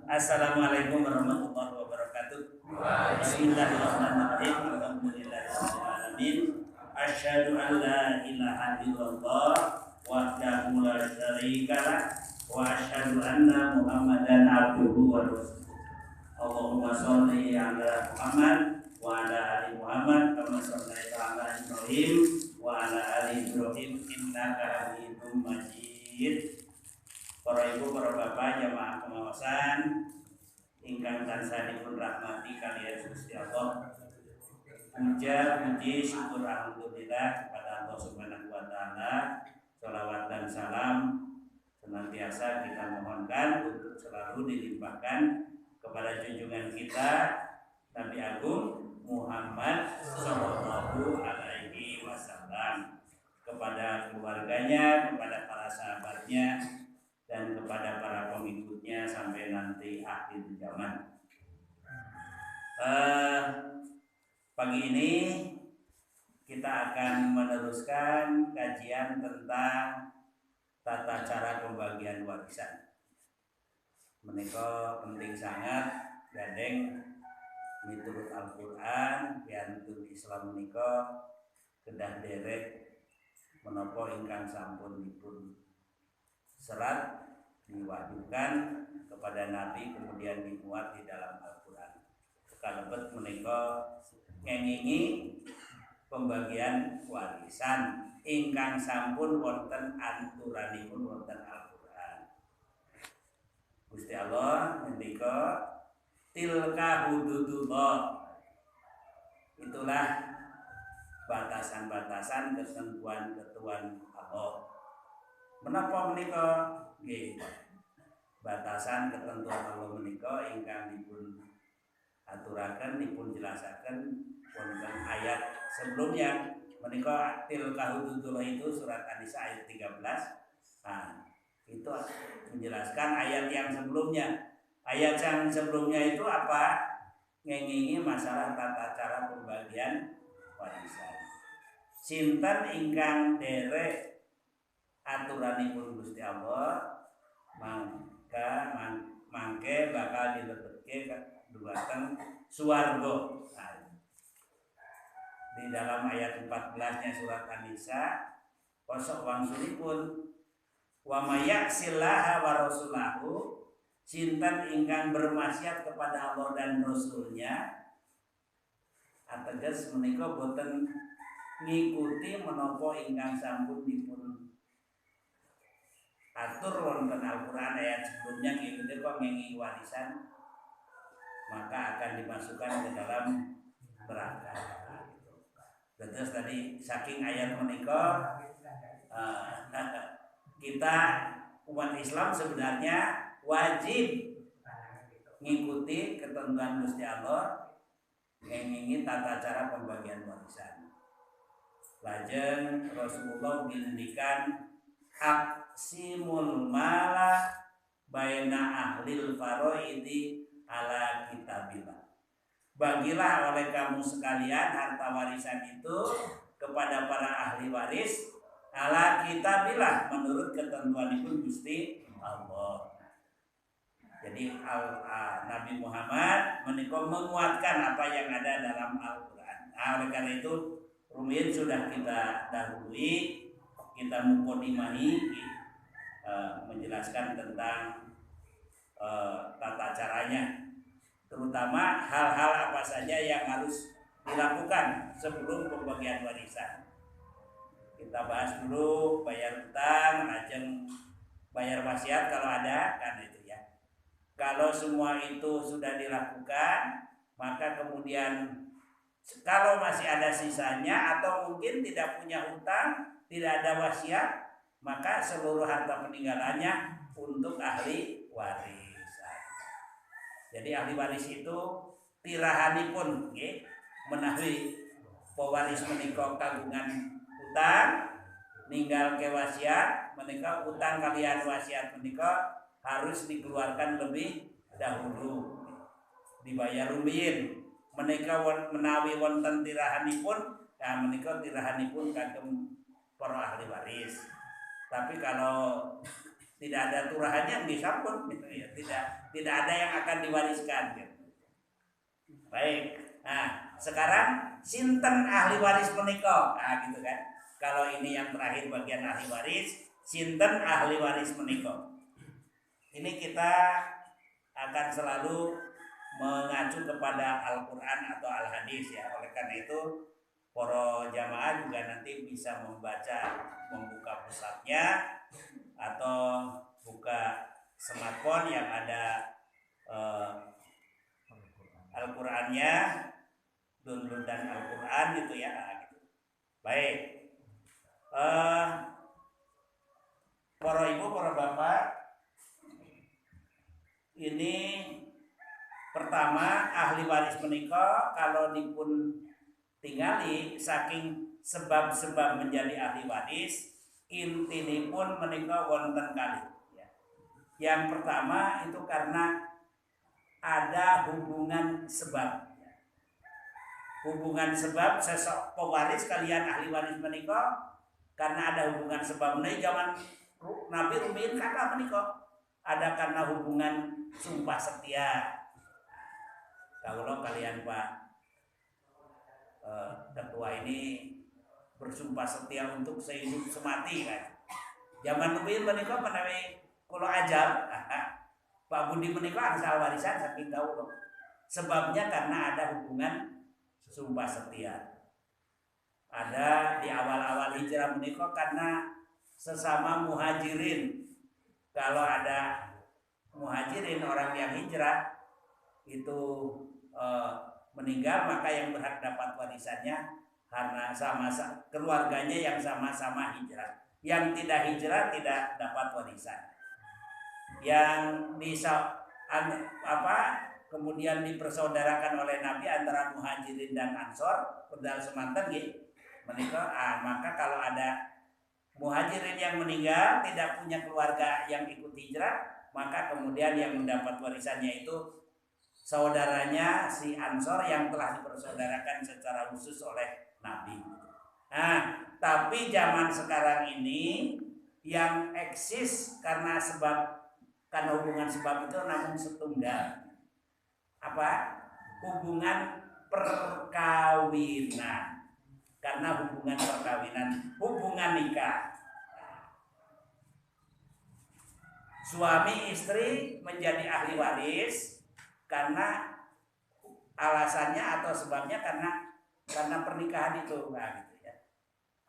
Assalamualaikum warahmatullahi wabarakatuh. Bismillahirrahmanirrahim. Alhamdulillahirabbil alamin. Asyhadu an la ilaha illallah wahdahu la syarikalah wa asyhadu anna Muhammadan abduhu wa rasuluh. Allahumma sholli ala Muhammad wa ala ali Muhammad kama shallaita ala Ibrahim wa ala ali Ibrahim innaka Hamidum Majid. Para ibu, para bapak, jamaah pengawasan ingkang tansah dipun rahmati kalian Gusti Allah. Puja, puji, syukur alhamdulillah kepada Allah Subhanahu wa taala. Shalawat dan salam senantiasa kita mohonkan untuk selalu dilimpahkan kepada junjungan kita Nabi Agung Muhammad sallallahu alaihi wasallam, kepada keluarganya, kepada para sahabatnya, dan kepada para pengikutnya sampai nanti akhir zaman. Pagi ini kita akan meneruskan kajian tentang tata cara pembagian warisan. Menika penting sangat gandeng miturut Al-Qur'an piantun Islam menika kedah derek menapa ingkang sampun dipun serat diwahyukan kepada Nabi kemudian dimuat di dalam Al-Qur'an. Kalebet menika ngengingi pembagian warisan ingkang sampun wonten aturanipun wonten Al-Qur'an. Gusti Allah ngendika tilka hududullah. Itulah batasan-batasan ketentuan-ketentuan Allah. Menapa menika nggih batasan ketentuan Allah menika ingkang dipun aturaken dipun jelasaken wonten ayat sebelumnya. Menika tilka hududullah itu surat An-Nisa ayat 13. Nah, itu menjelaskan ayat yang sebelumnya. Ayat yang sebelumnya itu apa? Ngengingi masalah tata cara pembagian warisan. Sinten ingkang derek aturanipun Gusti Allah mangke bakal dilebetke dumateng swarga. Nah, di dalam ayat 14-nya surat An-Nisa kosok wangsulipun wa mayyasillaha wa rasulahu, sinten ingkang bermaksiat kepada Allah dan Rasulnya, ateges menika boten ngikuti menapa ingkang sampun dipun atur wonten Al-Qur'an ayat sebelumnya ngikuti kok ngengi warisan, maka akan dimasukkan ke dalam neraka. Terus tadi saking ayat menika kita umat Islam sebenarnya wajib ngikuti ketentuan Gusti Allah ngengi tata cara pembagian warisan. Lajeng Rasulullah ngendikan aqsimul mala baina ahlil faraidi ala kitabillah. Bagilah oleh kamu sekalian harta warisan itu kepada para ahli waris ala kitabillah, menurut ketentuan itu Gusti Allah. Jadi Nabi Muhammad menika menguatkan apa yang ada dalam Al-Qur'an. Oleh karena itu rumiyin sudah kita dahului, kita mukodimahi menjelaskan tentang tata caranya, terutama hal-hal apa saja yang harus dilakukan sebelum pembagian warisan. Kita bahas dulu bayar utang, lajeng bayar wasiat kalau ada, kan itu ya. Kalau semua itu sudah dilakukan, maka kemudian kalau masih ada sisanya atau mungkin tidak punya utang, tidak ada wasiat, maka seluruh harta peninggalannya untuk ahli waris. Jadi ahli waris itu tirahanipun nggih menawi pewaris menika kagungan utang ninggal ke wasiat, menika utang kalian wasiat menika harus dikeluarkan lebih dahulu, dibayar rumiyin. Menika menawi wonten tirahanipun, nah menika tirahanipun kagem para ahli waris. Tapi kalau tidak ada turahannya yang disampun gitu ya. Tidak ada yang akan diwariskan gitu. Baik. Nah, sekarang sinten ahli waris menika? Nah, gitu kan. Kalau ini yang terakhir bagian ahli waris, sinten ahli waris menika? Ini kita akan selalu mengacu kepada Al-Qur'an atau Al-Hadis ya. Oleh karena itu, para jamaah juga nanti bisa membuka mushafnya atau buka smartphone yang ada Al-Qur'annya, downloadan Al-Qur'an gitu ya. Nah, gitu. Baik. Para ibu, para bapak, ini pertama ahli waris menika kalau dipun tingali saking sebab-sebab menjadi ahli waris intinipun menika wonten kali ya. Yang pertama itu karena ada hubungan sebab. Hubungan sebab sesok pewaris kalian ahli waris menika karena ada hubungan sebab. Nah, zaman Nabi rumiyin kata menika ada karena hubungan sumpah setia. Kalau kalian Pak ketua ini bersumpah setia untuk sehidup semati kan. Zaman rumiyin menika menawi kula ajal Pak Budi menika angsal warisan saking kawula. Sebabnya karena ada hubungan sumpah setia. Ada di awal-awal hijrah menika karena sesama muhajirin. Kalau ada muhajirin orang yang hijrah itu meninggal, maka yang berhak dapat warisannya karena sama keluarganya yang sama-sama hijrah. Yang tidak hijrah tidak dapat warisan. Yang kemudian dipersaudarakan oleh Nabi antara muhajirin dan ansor pedal semanten gitu. Maka kalau ada muhajirin yang meninggal tidak punya keluarga yang ikut hijrah, maka kemudian yang mendapat warisannya itu saudaranya si ansor yang telah dipersaudarakan secara khusus oleh Nabi. Nah, tapi zaman sekarang ini yang eksis karena hubungan sebab itu namun setunggal. Apa? Hubungan perkawinan. Karena hubungan perkawinan, hubungan nikah. Suami istri menjadi ahli waris karena alasannya atau sebabnya karena pernikahan itu, nah, gitu ya.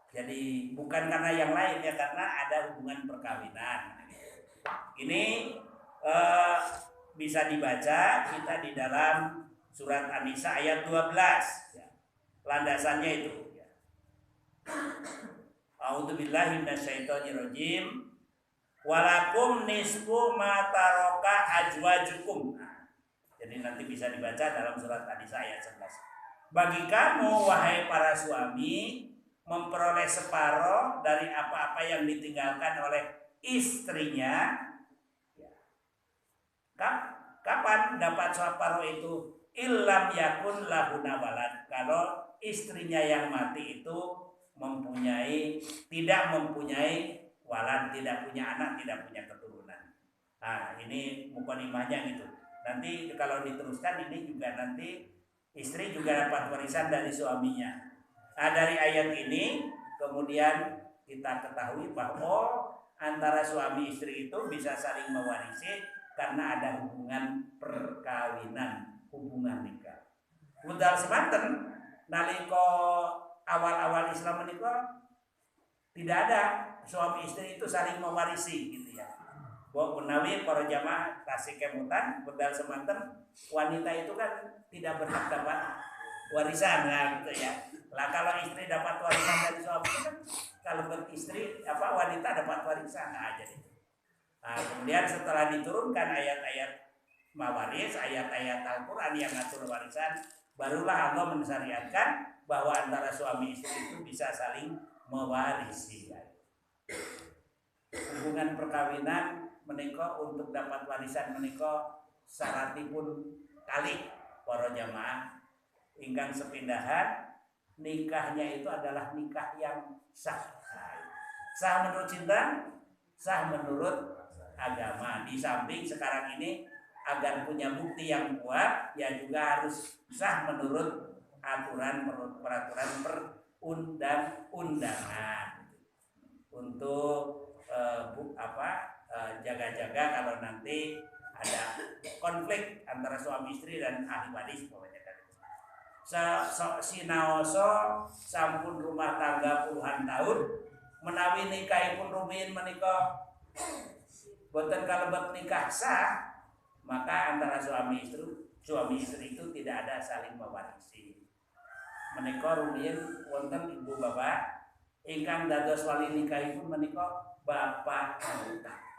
Jadi bukan karena yang lain ya, karena ada hubungan perkawinan. Ini bisa dibaca kita di dalam surat An-Nisa ayat 12 ya. Landasannya itu ya. A'udzubillahi minasyaitonirrajim. Walakum nisfu ma taraka azwajukum. Nah, jadi nanti bisa dibaca dalam surat An-Nisa ayat 11. Bagi kamu wahai para suami memperoleh separuh dari apa-apa yang ditinggalkan oleh istrinya. Kapan dapat separuh itu? Illam yakun lahuna walad. Kalau istrinya yang mati itu tidak mempunyai walad, tidak punya anak, tidak punya keturunan. Nah, ini mukonimahnya gitu. Nanti kalau diteruskan ini juga nanti istri juga dapat warisan dari suaminya. Nah, dari ayat ini kemudian kita ketahui bahwa antara suami istri itu bisa saling mewarisi karena ada hubungan perkawinan, hubungan nikah. Budal semanten nalika awal-awal Islam menika tidak ada suami istri itu saling mewarisi gitu ya. Bahwa menawi para jamaah tasik kemutan budal semanten wanita itu kan tidak berhak dapat warisan lah gitu ya. Lah kalau istri dapat warisan dari suami kan kalau beristri wanita dapat warisan aja gitu. Nah, kemudian setelah diturunkan ayat-ayat mawaris, ayat-ayat Al-Quran yang ngatur warisan, barulah Allah mensyariatkan bahwa antara suami istri itu bisa saling mewarisi. Hubungan perkawinan menika untuk dapat warisan menika syaratipun kali para jamaah ingkang sepindahan nikahnya itu adalah nikah yang sah. Sah menurut cinta, sah menurut agama. Di samping sekarang ini agar punya bukti yang kuat, ya juga harus sah menurut aturan peraturan perundang-undangan. Untuk jaga-jaga kalau nanti ada konflik antara suami istri dan ahli waris pokoknya kan. Sinaoso sampun rumah tangga puluhan tahun menawi nikahipun rumiyin menika boten kalebet nikah sah, maka antara suami istri itu tidak ada saling mewarisi. Menika rumiyin wonten ibu bapak ingkang dados wali nikahipun menika bapak angkat.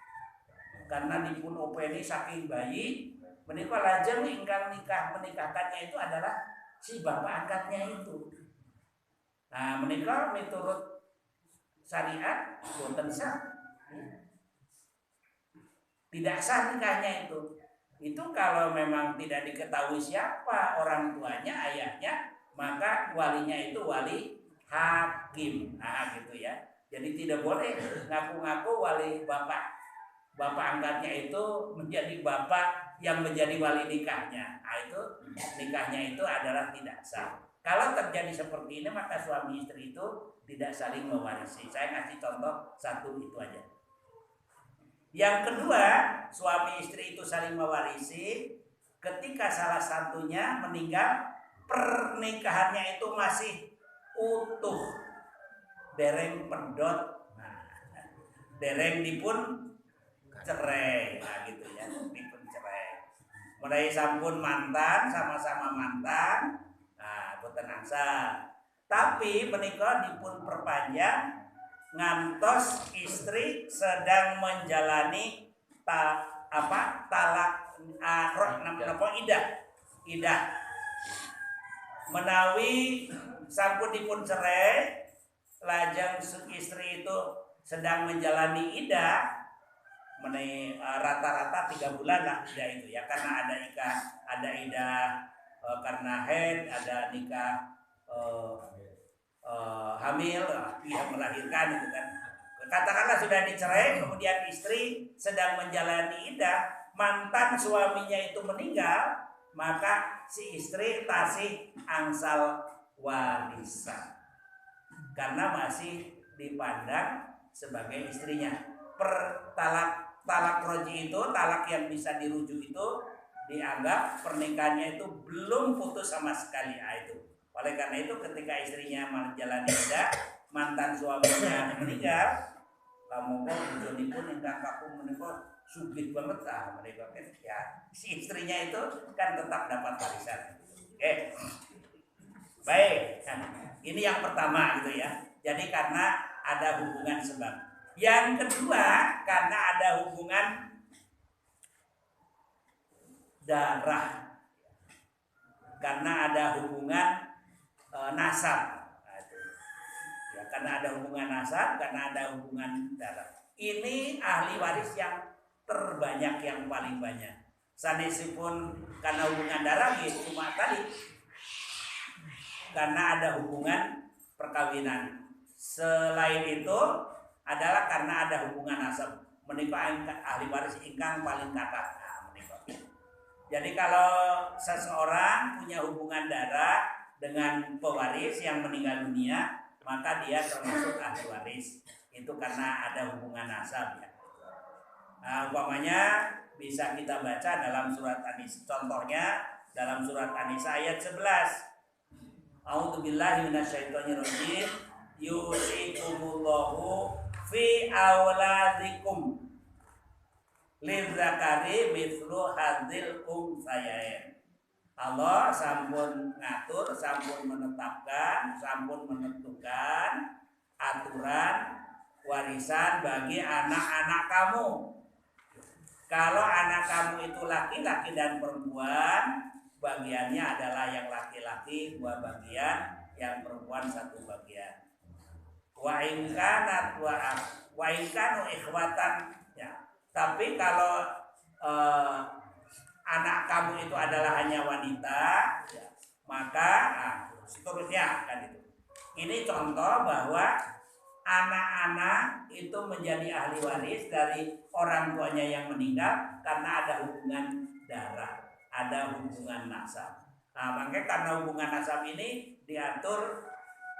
Karena dipun openi saking bayi, menika lajeng ingkang menikahkannya itu adalah si bapak angkatnya itu. Nah, menika miturut syariat boten sah. Tidak sah nikahnya itu. Itu kalau memang tidak diketahui siapa orang tuanya, ayahnya, maka walinya itu wali hakim. Nah, gitu ya. Jadi tidak boleh ngaku-ngaku wali bapak angkatnya itu menjadi bapak yang menjadi wali nikahnya. Nah, itu nikahnya itu adalah tidak sah. Kalau terjadi seperti ini maka suami istri itu tidak saling mewarisi. Saya kasih contoh satu itu aja. Yang kedua, suami istri itu saling mewarisi ketika salah satunya meninggal, pernikahannya itu masih utuh, dereng pedot, dereng dipun cerai, nah gitu ya, dipun cerai. Mulai sampun mantan, sama-sama mantan, nah boten angsal. Tapi menikah dipun perpanjang ngantos istri sedang menjalani idah menawi sampun dipun cerai, lajeng istri itu sedang menjalani idah rata-rata 3 bulan lah idah itu ya, karena ada idah karena haid, ada nikah hamil, yang melahirkan itu kan. Katakanlah sudah dicerai, kemudian istri sedang menjalani idah, mantan suaminya itu meninggal, maka si istri tasih angsal warisan karena masih dipandang sebagai istrinya. Talak roji itu, talak yang bisa dirujuk itu dianggap pernikahannya itu belum putus sama sekali. Itu oleh karena itu ketika istrinya menjalani idah, mantan suaminya meninggal, kamu kok pun ingkang kakung menika sugih banget mereka kan ya, si istrinya itu kan tetap dapat warisan. Baik, ini yang pertama gitu ya. Jadi karena ada hubungan sebab. Yang kedua, karena ada hubungan darah, karena ada hubungan nasab. Ya, karena ada hubungan nasab, karena ada hubungan darah. Ini ahli waris yang terbanyak, yang paling banyak. Sanesipun karena hubungan darah ya cuma tadi karena ada hubungan perkawinan. Selain itu adalah karena ada hubungan nasab. Menikah ahli waris ingkang paling kathah. Jadi kalau seseorang punya hubungan darah dengan pewaris yang meninggal dunia, maka dia termasuk ahli waris. Itu karena ada hubungan nasab ya. Nah, umpamanya bisa kita baca dalam surat An-Nisa. Contohnya dalam surat An-Nisa ayat 11. A'udzubillahi minasyaitonirrajim. Yusikumullahu fi auladikum lidzakari mithlu hadzil unthayain. Allah sampun ngatur, sampun menetapkan, sampun menentukan aturan warisan bagi anak-anak kamu. Kalau anak kamu itu laki-laki dan perempuan, bagiannya adalah yang laki-laki 2 bagian, yang perempuan 1 bagian. Wa in kanu ikhwatan ya. Tapi kalau anak kamu itu adalah hanya wanita, ya, maka seterusnya kan itu. Ini contoh bahwa anak-anak itu menjadi ahli waris dari orang tuanya yang meninggal karena ada hubungan darah, ada hubungan nasab. Nah, makanya karena hubungan nasab ini diatur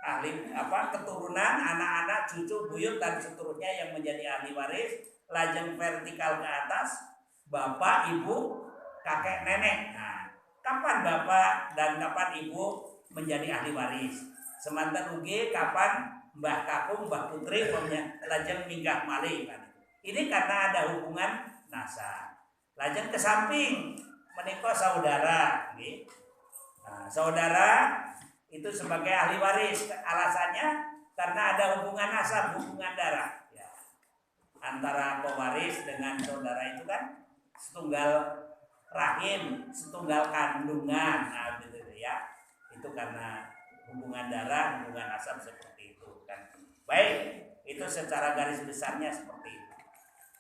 ahli keturunan, anak-anak, cucu, buyut dan seterusnya yang menjadi ahli waris, lajeng vertikal ke atas, bapak, ibu, kakek, nenek. Nah, kapan bapak dan kapan ibu menjadi ahli waris? Semanten ugi kapan Mbah Kakung, Mbah Putri lajeng minggah malih kan. Ini karena ada hubungan nasab. Lajeng ke samping menika saudara, nggih. Nah, saudara itu sebagai ahli waris. Alasannya karena ada hubungan nasab, hubungan darah. Ya. Antara pewaris dengan saudara itu kan setunggal rahim, setunggal kandungan. Nah, gitu ya. Itu karena hubungan darah, hubungan nasab seperti itu. Baik, itu secara garis besarnya seperti itu.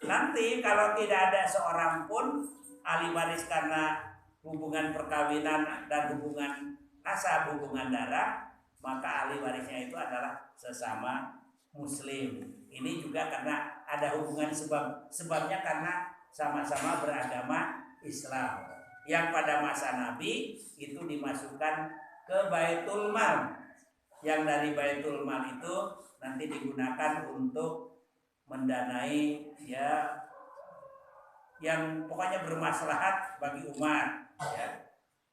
Nanti kalau tidak ada seorang pun ahli waris karena hubungan perkawinan dan hubungan nasab, hubungan darah, maka ahli warisnya itu adalah sesama muslim. Ini juga karena ada hubungan sebabnya karena sama-sama beragama Islam. Yang pada masa Nabi itu dimasukkan ke Baitul Mal. Yang dari Baitul Mal itu nanti digunakan untuk mendanai ya yang pokoknya bermaslahat bagi umat ya,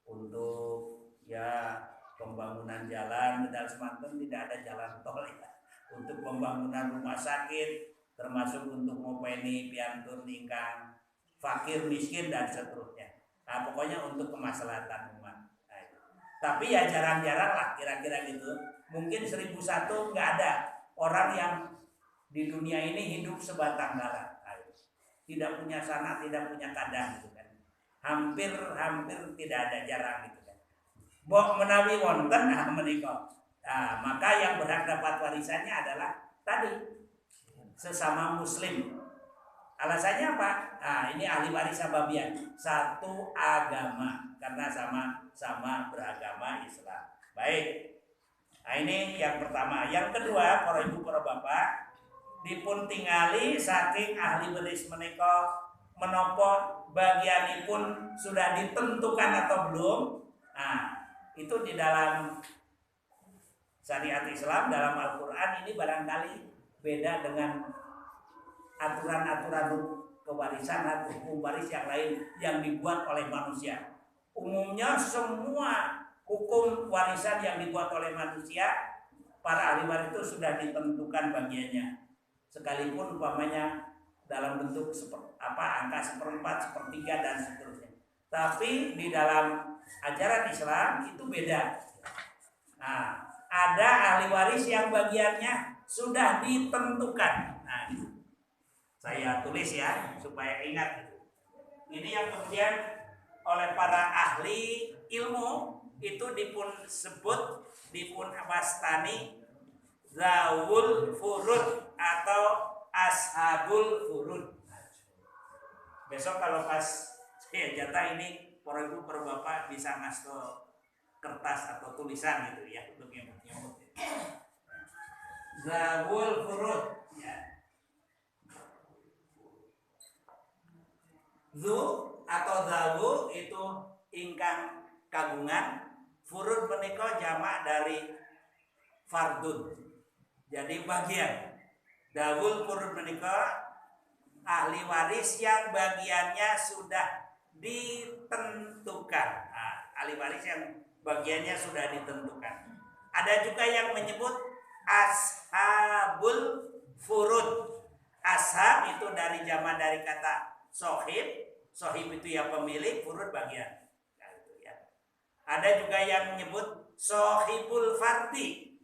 untuk ya pembangunan jalan dan semanten tidak ada jalan tol ya, untuk pembangunan rumah sakit, termasuk untuk ngopeni piantun ingkang fakir miskin dan seterusnya. Nah, pokoknya untuk kemaslahatan umat. Nah, tapi ya jarang-jarang lah kira-kira gitu. Mungkin 1001 nggak ada orang yang di dunia ini hidup sebatang kara, tidak punya sanak, tidak punya kadang gitu kan. Hampir tidak ada, jarang gitu kan. Mbok menawi wonten menika. Nah, maka yang berhak dapat warisannya adalah tadi sesama muslim. Alasannya apa? Nah, ini ahli waris sababian, satu agama karena sama beragama Islam. Baik. Nah, ini yang pertama. Yang kedua, para ibu, para bapak, dipun tingali saking ahli waris menika menapa bagianipun sudah ditentukan atau belum. Nah, itu di dalam syariat Islam, dalam Al-Qur'an ini barangkali beda dengan aturan-aturan pewarisan atau hukum waris yang lain yang dibuat oleh manusia. Umumnya semua hukum warisan yang dibuat oleh manusia, para ahli waris itu sudah ditentukan bagiannya. Sekalipun umpamanya dalam bentuk angka 1/4, 1/3 dan seterusnya. Tapi di dalam ajaran Islam itu beda. Nah, ada ahli waris yang bagiannya sudah ditentukan. Nah, saya tulis ya supaya ingat. Ini yang kemudian oleh para ahli ilmu itu dipun wastani zawul furud atau ashabul furud. Besok kalau pas jatah ini para ibu, para bapak bisa ngasto kertas atau tulisan gitu ya untuk nyamut. Zawul furud ya. Zu atau zawu itu ingkang kagungan, furud menika jamak dari fardun. Jadi bagian. Dawul furud menika ahli waris yang bagiannya sudah ditentukan. Nah, ahli waris yang bagiannya sudah ditentukan. Ada juga yang menyebut ashabul furud. Ashab itu dari jamak dari kata sohib. Sohib itu yang pemilik, furud bagian. Nah, itu ya. Ada juga yang menyebut sohibul fardi.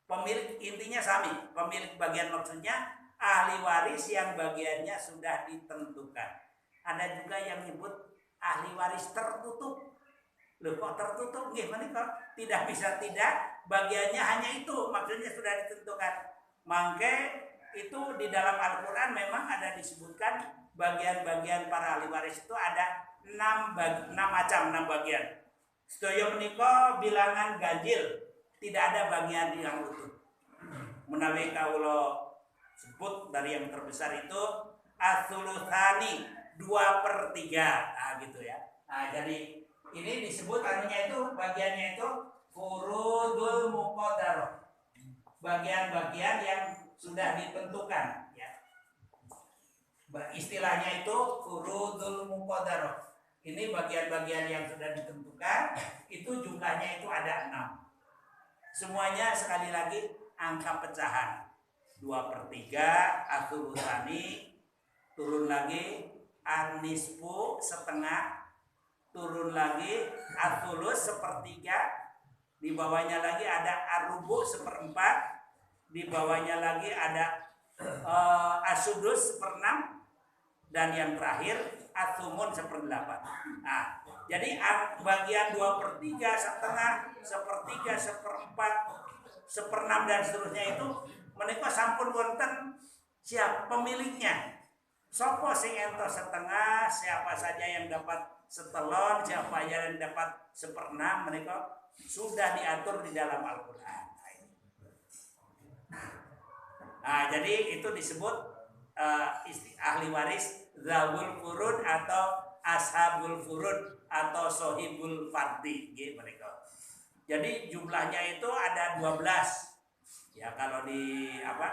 Pemilik intinya sami. Pemilik bagian maksudnya ahli waris yang bagiannya sudah ditentukan. Ada juga yang menyebut ahli waris tertutup. Loh, kok tertutup? Gimana kok tidak bisa tidak? Bagiannya hanya itu, maksudnya sudah ditentukan. Maka itu di dalam Al-Quran memang ada disebutkan bagian-bagian para ahli waris itu ada 6 bagian. Sedaya menika bilangan ganjil, tidak ada bagian yang utuh. menawi kawula sebut dari yang terbesar itu as-sulutsani 2/3. Nah gitu ya. Nah jadi ini disebut anunya itu bagiannya itu furudul muqaddarah. Bagian-bagian yang sudah ditentukan ya. Istilahnya itu furudul muqaddarah. Ini bagian-bagian yang sudah ditentukan, itu jumlahnya itu ada 6. Semuanya sekali lagi angka pecahan. 2/3 as-sulutsani, turun lagi an-nisfu setengah, turun lagi as-sulus 1/3, di bawahnya lagi ada ar-rubu 1/4, di bawahnya lagi ada as-sudus 1/6, dan yang terakhir as-sumun 1/8. Nah, jadi bagian 2/3, setengah, 1/3, 1/4, 1/6 dan seterusnya itu menika sampun wonten siapa pemiliknya. Sopo sing entos setengah, siapa saja yang dapat setelon, siapa yang dapat 1/6, menika sudah diatur di dalam Al-Qur'an. Nah, jadi itu disebut ahli waris zawul furud atau ashabul furud atau sohibul fardi gitu mereka. Jadi jumlahnya itu ada 12. Ya kalau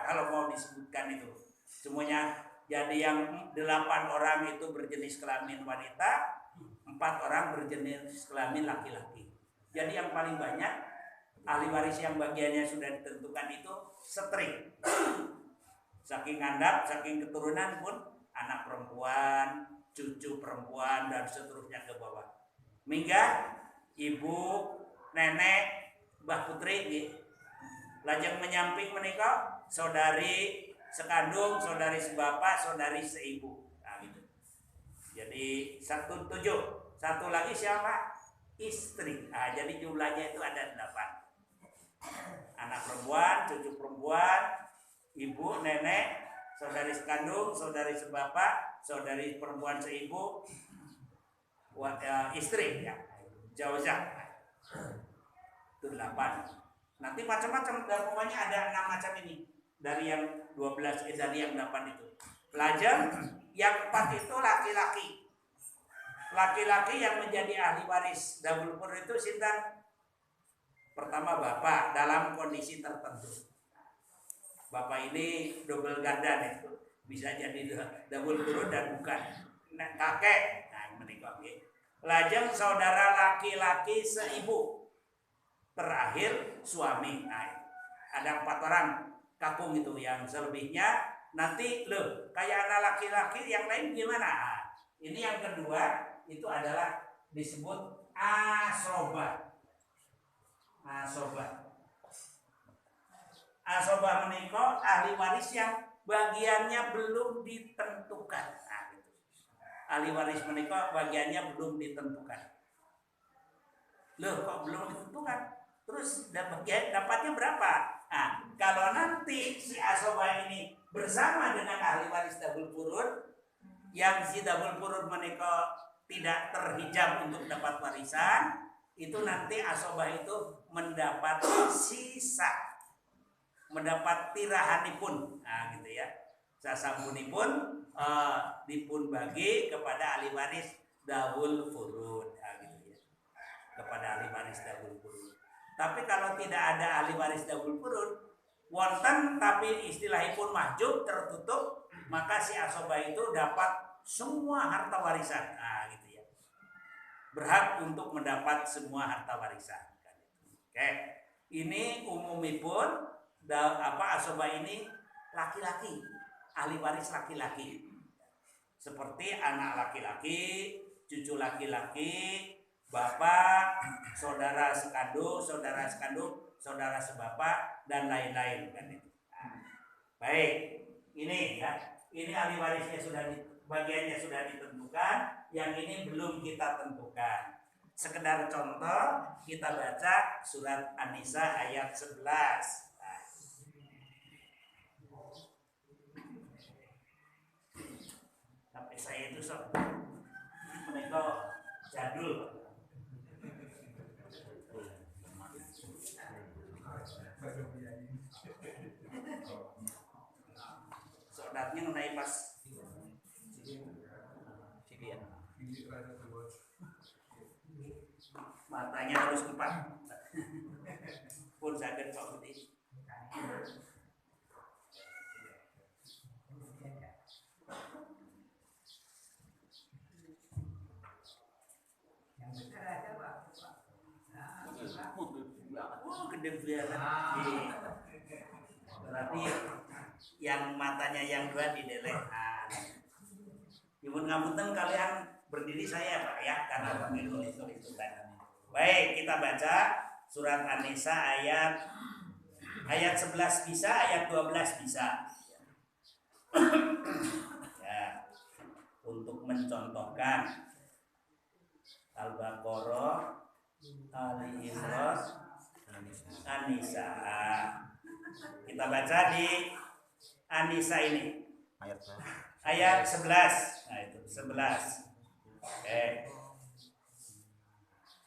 kalau mau disebutkan itu semuanya, jadi yang 8 orang itu berjenis kelamin wanita, 4 orang berjenis kelamin laki-laki. Jadi yang paling banyak ahli waris yang bagiannya sudah ditentukan itu setri. Saking ngandap, saking keturunan pun anak perempuan, cucu perempuan dan seterusnya ke bawah. Mingga ibu, nenek, mbah putri gitu. Lajeng menyamping menika saudari sekandung, saudari sebapak, saudari seibu. Nah, gitu. Jadi 7. Satu lagi siapa? Istri. Nah, jadi jumlahnya itu ada 8. Anak perempuan, cucu perempuan, ibu, nenek, saudari sekandung, saudari sebapak, saudari perempuan seibu, istri ya, jauzah. Itu 8. Nanti macam-macam, dan pokoknya ada 6 macam ini. Dari yang 12, dari yang 8 itu. Lajeng yang 4 itu laki-laki. Laki-laki yang menjadi ahli waris Dawul Furud itu sinten? Pertama bapak dalam kondisi tertentu. Bapak ini double ganda nih, bisa jadi Dawul Furud dan bukan. Nah, kakek, nah menikah. Lajeng saudara laki-laki seibu. Terakhir suami. Nah, ada 4 orang kakung itu, yang selebihnya nanti kayak anak laki-laki yang lain gimana? Nah, ini yang kedua itu adalah disebut asobah. Asobah menikah ahli waris yang bagiannya belum ditentukan. Nah, gitu. Ahli waris menikah bagiannya belum ditentukan. Kok belum ditentukan? Terus dapatnya berapa? Nah, kalau nanti si asobah ini bersama dengan ahli waris Dawul Furud, yang si Dawul Furud menikah tidak terhijab untuk dapat warisan, itu nanti asobah itu mendapat sisa, mendapat tirahanipun. Nah gitu ya, sasampunipun dipun bagi kepada ahli waris Dawul Furud. Nah, gitu ya, kepada ahli waris Dawul Furud. Tapi kalau tidak ada ahli waris Dawul Furud, wonten tapi istilahipun mahjub, tertutup, maka si asobah itu dapat semua harta warisan. Nah gitu ya, berhak untuk mendapat semua harta warisan. Oke, ini umumipun asobah ini laki-laki, ahli waris laki-laki, seperti anak laki-laki, cucu laki-laki, bapak, saudara sekandung, saudara sebapak, dan lain-lain kan itu. Baik, ini ya, ini ahli warisnya bagiannya sudah ditentukan, yang ini belum kita tentukan. Sekedar contoh, kita baca surat An-Nisa ayat 11. Nah. Sampai saya itu mereka jadul. matanya harus empat. Pun saged Pak Budi. Gede banget. Berarti yang matanya yang dua didelekan. Ibu ngapunten kalian berdiri saya Pak ya, karena pemilu itu kan. Baik, kita baca surat An-Nisa ayat 11 bisa, ayat 12 bisa. Ya, untuk mencontohkan Al-Baqarah, Ali Imran, An-Nisa. Kita baca di An-Nisa ini ayat 11. Nah itu 11. Oke.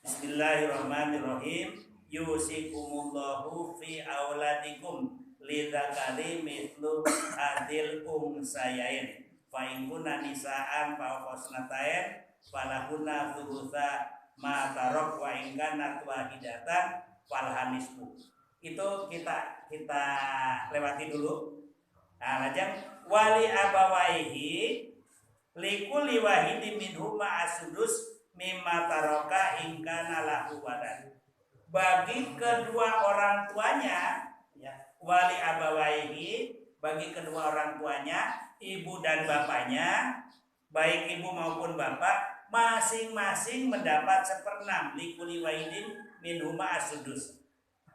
Bismillahirrahmanirrahim. Yusikumullahu fi auladikum lidzakari mithlu hadil unsayain. Fa in kunna nisaan fa qasnatain falahunna thulutsa ma tarok wa in kanat wahidatan falhanisbu. Itu kita lewati dulu. Nah, lajeng wali abawaihi likulli wahidin minhuma asudus mimma taroka in kana lahu walad. Bagi kedua orang tuanya, ya, wali abawaihi, bagi kedua orang tuanya, ibu dan bapaknya, baik ibu maupun bapak, masing-masing mendapat 1/6 likulli wahidin minhuma asudus.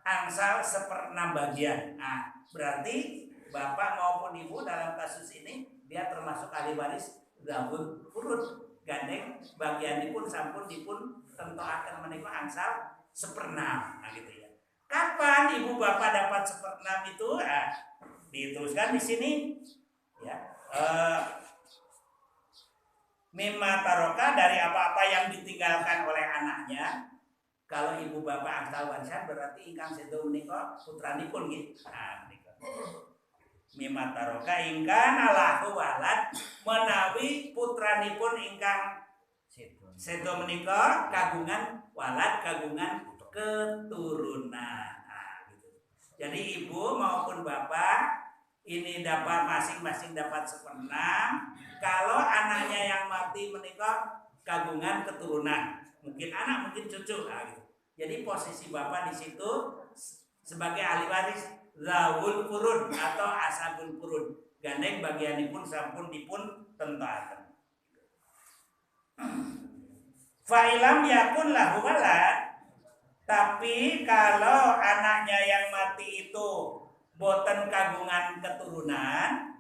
Angsal 1/6 bagian. Nah, berarti bapak maupun ibu dalam kasus ini dia termasuk ahli waris zawul furud. Gandeng bagianipun sampun dipun tentoaken menika angsal 1/6. Nah gitu ya. Kapan ibu bapak dapat 1/6 itu? Nah, dituliskan di sini ya. Mimma taroka, dari apa-apa yang ditinggalkan oleh anaknya. Kalau ibu bapak angsal warisan berarti ingkang sedo menika putranipun nggih. Nah, menika. Mimma taroka ingkang lahu walad, menawi putranipun ingkang sedo menika kagungan walad, kagungan keturunan. Nah, gitu. Jadi ibu maupun bapak ini dapat masing-masing dapat 1/6. Kalau anaknya yang mati menika kagungan keturunan. Mungkin anak, mungkin cucu. Nah, gitu. Jadi posisi bapak di situ sebagai ahli waris zawul furud atau ashabul furud. Gandeng bagianipun sampun dipun tentoaken. Fa'ilam yakun lahu walad, tapi kalau anaknya yang mati itu boten kagungan keturunan,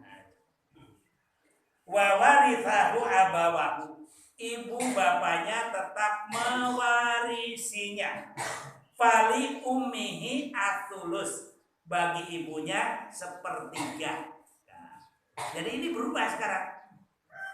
wa warithahu abawahu, ibu bapaknya tetap mewarisinya. Fali ummihi atulus, bagi ibunya 1/3. Nah, jadi ini berubah sekarang.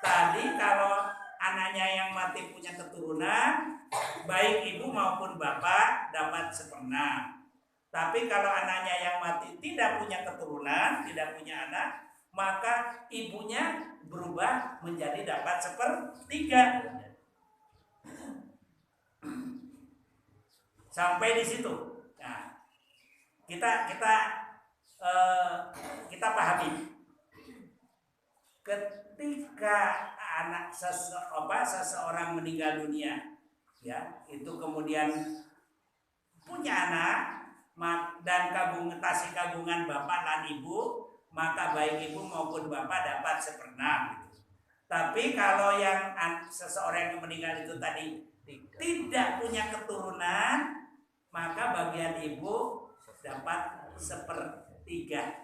Tadi kalau anaknya yang mati punya keturunan, baik ibu maupun bapak dapat 1/6. Tapi kalau anaknya yang mati tidak punya keturunan, tidak punya anak, maka ibunya berubah menjadi dapat 1/3. Sampai di situ. Nah, kita pahami. Ketika anak seseorang meninggal dunia, ya, itu kemudian punya anak dan kasih kagungan bapak dan ibu, maka baik ibu maupun bapak dapat 1/6. Tapi kalau yang seseorang yang meninggal itu tadi tidak punya keturunan, maka bagian ibu dapat 1/3.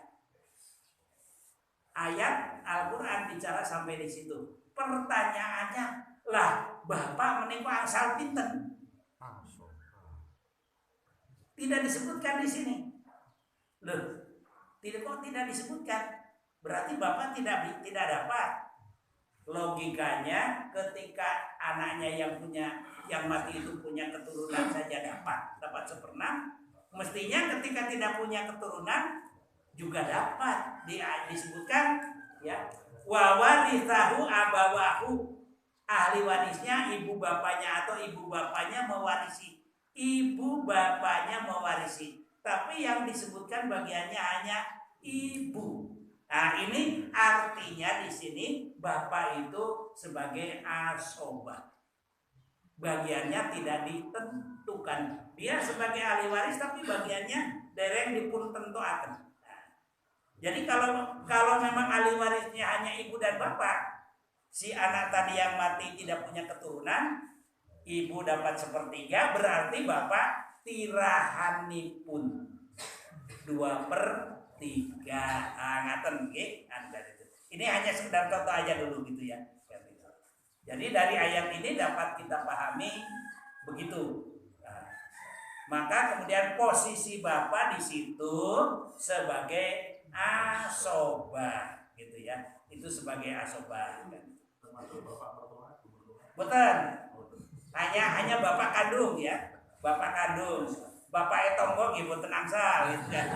Ayat Al-Quran bicara sampai di situ. Pertanyaannya, lah bapak menikah angsal pinten? Tidak disebutkan di sini. Loh, tidak disebutkan. Berarti bapak tidak dapat. Logikanya ketika anaknya yang mati itu punya keturunan saja dapat 1/6. Mestinya ketika tidak punya keturunan juga dapat. Disebutkan ya, wa warithahu abawahu, ahli warisnya ibu bapaknya atau ibu bapaknya mewarisi ibu bapaknya mewarisi, tapi yang disebutkan bagiannya hanya ibu. Nah, ini artinya di sini bapak itu sebagai asobah. Bagiannya tidak ditentukan. Dia sebagai ahli waris tapi bagiannya dereng dipun tentuaken. Nah, jadi kalau memang ahli warisnya hanya ibu dan bapak, si anak tadi yang mati tidak punya keturunan, ibu dapat 1/3, berarti bapak tirahanipun 2/3. Ngaten nggih, ini hanya sekedar contoh aja dulu gitu ya. Jadi dari ayat ini dapat kita pahami begitu. Nah, maka kemudian posisi bapak di situ sebagai asobah gitu ya. Itu sebagai asobah. Betul. Hanya bapak kandung ya. Bapak kandung. Bapak etonggo nggih boten angsal gitu kan.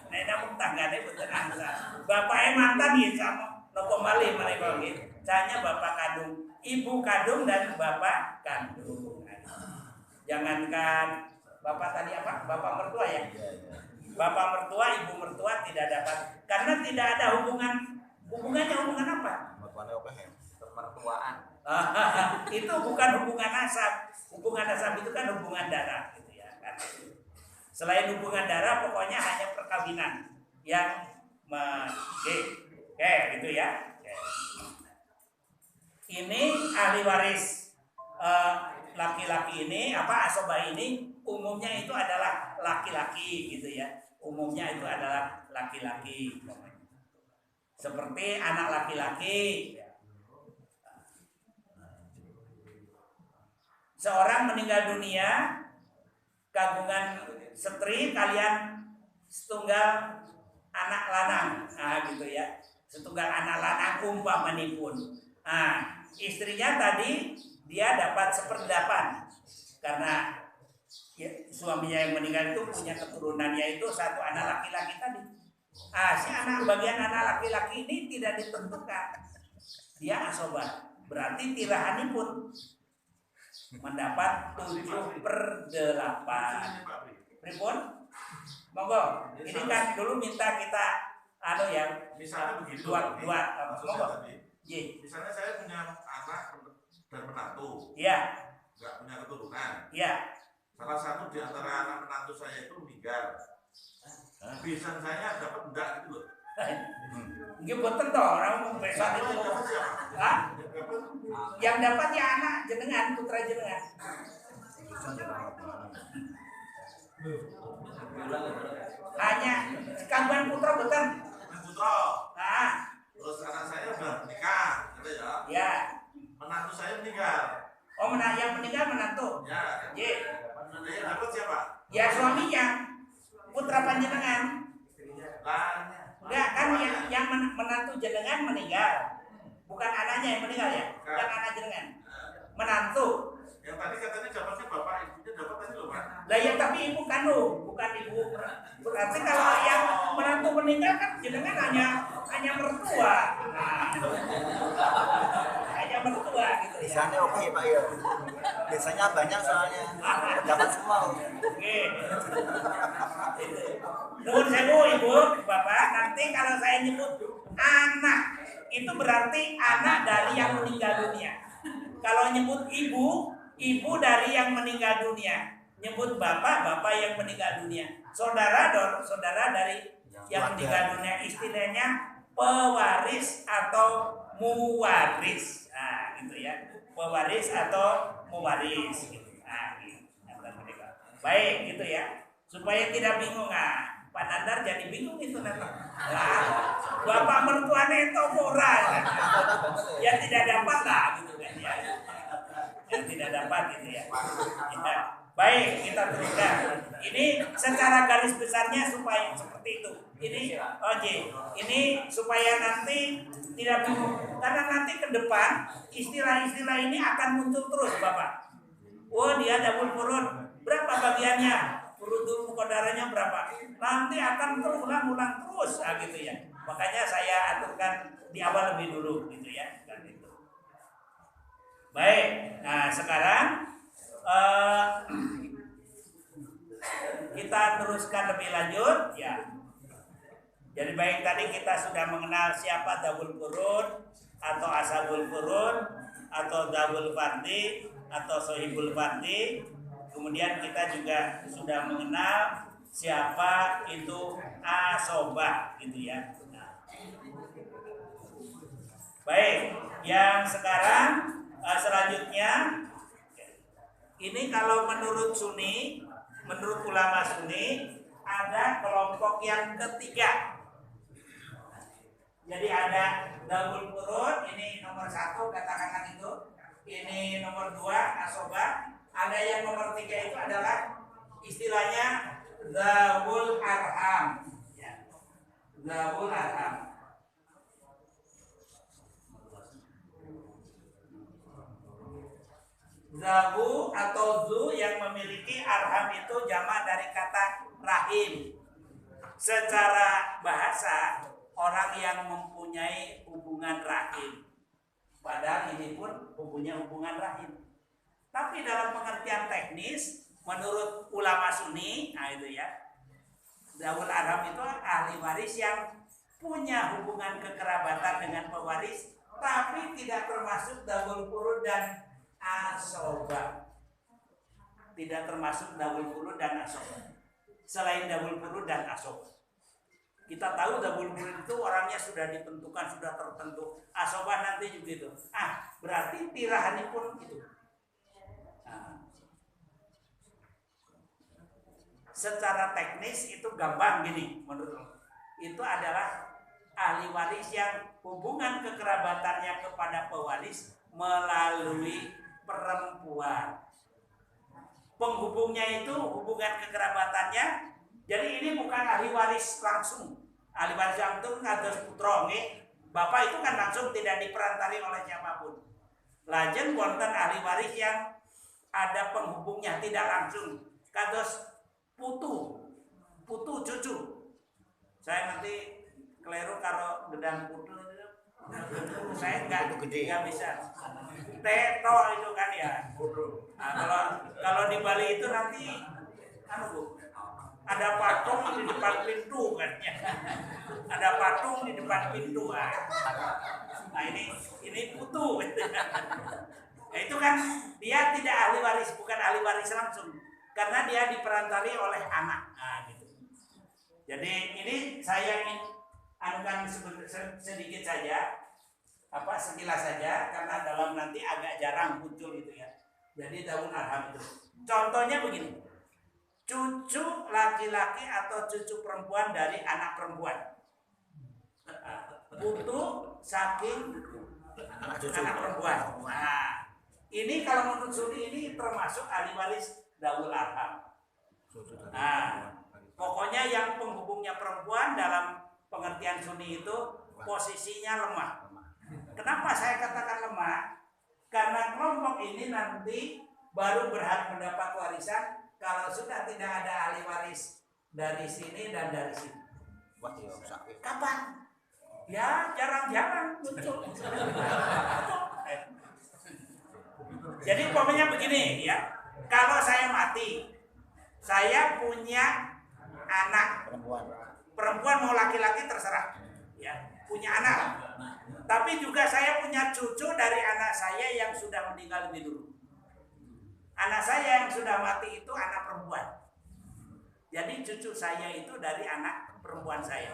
Nah, namun tanggane boten angsal. Bapak mantan nggih sama nopo malih menika nggih. Hanya bapak kandung, ibu kandung dan bapak kandung. Jangankan bapak tadi apa? Bapak mertua ya. Bapak mertua, ibu mertua tidak dapat karena tidak ada hubungannya hubungan apa? Permertuaan. Itu bukan hubungan nasab. Hubungan nasab itu kan hubungan darah gitu ya kan. Selain hubungan darah pokoknya hanya perkawinan yang gitu ya. Ini ahli waris laki-laki ini asobah ini umumnya itu adalah laki-laki gitu ya. Umumnya itu adalah laki-laki. Seperti anak laki-laki. Seorang meninggal dunia kagungan setri kalian setunggal anak lanang. Nah gitu ya. Setunggal anak lanang umpamanipun. Nah, istrinya tadi dia dapat 1/8 karena ya, suaminya yang meninggal itu punya keturunannya itu satu anak laki-laki tadi. Si bagian anak laki-laki ini tidak ditentukan. Dia asobah. Berarti tirahannya pun mendapat 7/8. Pripun? Monggo. Ini kan dulu minta kita ya. Misalnya begitu. Dua. Monggo. Misalnya saya punya anak dan menantu. Iya. Enggak punya keturunan. Iya. Salah satu di antara anak menantu saya itu meninggal. Besan saya dapat enggak gitu loh. Nggih boten toh orang besan itu. Hah? Yang dapat ya anak jenengan, putra jenengan. Hanya kagungan putra boten. Putra. Nah. Terus anak saya udah menikah, gitu ya. Ya. Menantu saya meninggal. Oh, yang meninggal menantu. Ya. Ye. Yang dapat siapa? Ya suaminya. Putra panjenengan. Enggak kan yang menantu jenengan meninggal. Bukan anaknya yang meninggal ya. Bukan anak jenengan. Menantu. Yang tadi katanya dapatnya bapak, ibunya dapat tadi loh, Pak. Lah ya tapi ibu kandung, bukan ibu. Berarti kalau yang menantu meninggal kan jenengan hanya mertua. Nah. Hanya mertua gitu ya. Biasanya oke Pak ya. Biasanya banyak soalnya. Dapat semua. Oke. Nuhun sewu Ibu, Bapak, nanti kalau saya nyebut anak itu berarti anak dari yang meninggal dunia. Kalau nyebut ibu dari yang meninggal dunia. Nyebut bapak yang meninggal dunia. Saudara dari yang meninggal dunia, istilahnya pewaris atau muwaris. Nah, gitu ya. Pewaris atau muwaris gitu. Nah, gitu. Baik, gitu ya. Supaya tidak bingung. Pak Nandar jadi bingung itu nanti. Bapak mertuanya itu murah. Ya tidak dapat lah gitu kan ya. Yang tidak dapat gitu ya. Baik, kita teruskan. Ini secara garis besarnya supaya seperti itu. Ini supaya nanti tidak bingung. Karena nanti ke depan istilah-istilah ini akan muncul terus, Bapak. Dia dapur purun. Berapa bagiannya? Purun dulu mukodaranya berapa? Nanti akan terulang-ulang terus, gitu ya. Makanya saya aturkan di awal lebih dulu, gitu ya. Gitu. Baik, nah sekarang Kita teruskan lebih lanjut ya. Jadi baik tadi kita sudah mengenal siapa Dzawul Qurun atau Ashabul Qurun atau Dzawul Fardi atau Sohibul Fardi. Kemudian kita juga sudah mengenal siapa itu asobah gitu ya. Nah. Baik, yang sekarang selanjutnya ini kalau menurut Sunni, menurut ulama Sunni ada kelompok yang ketiga. Jadi ada Dzawul Qurun, ini nomor 1 katakanlah itu. Ini nomor 2 asobah. Ada yang nomor 3 itu adalah istilahnya Dzawul Arham. Ya. Dzawul Arham. Zawu atau zu yang memiliki arham itu jamak dari kata rahim. Secara bahasa orang yang mempunyai hubungan rahim. Padahal ini pun mempunyai hubungan rahim. Tapi dalam pengertian teknis, menurut ulama Sunni, nah itu ya, Dzawul Arham itu ahli waris yang punya hubungan kekerabatan dengan pewaris, tapi tidak termasuk Dzawul Qurun dan asobah. Tidak termasuk Dzawul Qurun dan asobah. Selain Dzawul Qurun dan asobah. Kita tahu Dzawul Qurun itu orangnya sudah ditentukan, sudah tertentu. Asobah nanti juga itu. Berarti tirahannya pun itu. Secara teknis itu gampang gini menurut. Itu adalah ahli waris yang hubungan kekerabatannya kepada pewaris melalui perempuan. Penghubungnya itu hubungan kekerabatannya. Jadi ini bukan ahli waris langsung. Ahli waris langsung kados putra nggih. Bapak itu kan langsung tidak diperantari oleh siapapun. Lajeng wonten ahli waris yang ada penghubungnya tidak langsung. Kados putu cucu. Saya nanti keliru kalau gedang putu itu. Saya nggak bisa. Teto itu kan ya. Nah, kalau di Bali itu nanti ada patung di depan pintu kan ya. Ada patung di depan pintu. Nah ini putu. Nah, itu kan dia tidak ahli waris, bukan ahli waris langsung. Karena dia diperantari oleh anak. Nah, gitu. Jadi ini saya ingin anukan sedikit saja, sekilas saja, karena dalam nanti agak jarang muncul itu ya. Jadi Dzawul Arham itu. Contohnya begini, cucu laki-laki atau cucu perempuan dari anak perempuan. Putu saking anak perempuan. Nah, ini kalau menurut Sunni ini termasuk ahli waris Dzawul Arham. Nah, pokoknya yang penghubungnya perempuan dalam pengertian Sunni itu posisinya lemah. Kenapa saya katakan lemah? Karena kelompok ini nanti baru berhak mendapat warisan kalau sudah tidak ada ahli waris dari sini dan dari sini. Kapan? Ya jarang-jarang muncul. Jadi pokoknya begini ya. Kalau saya mati, saya punya anak perempuan mau laki-laki terserah, ya punya anak. Tapi juga saya punya cucu dari anak saya yang sudah meninggal lebih dulu. Anak saya yang sudah mati itu anak perempuan. Jadi cucu saya itu dari anak perempuan saya.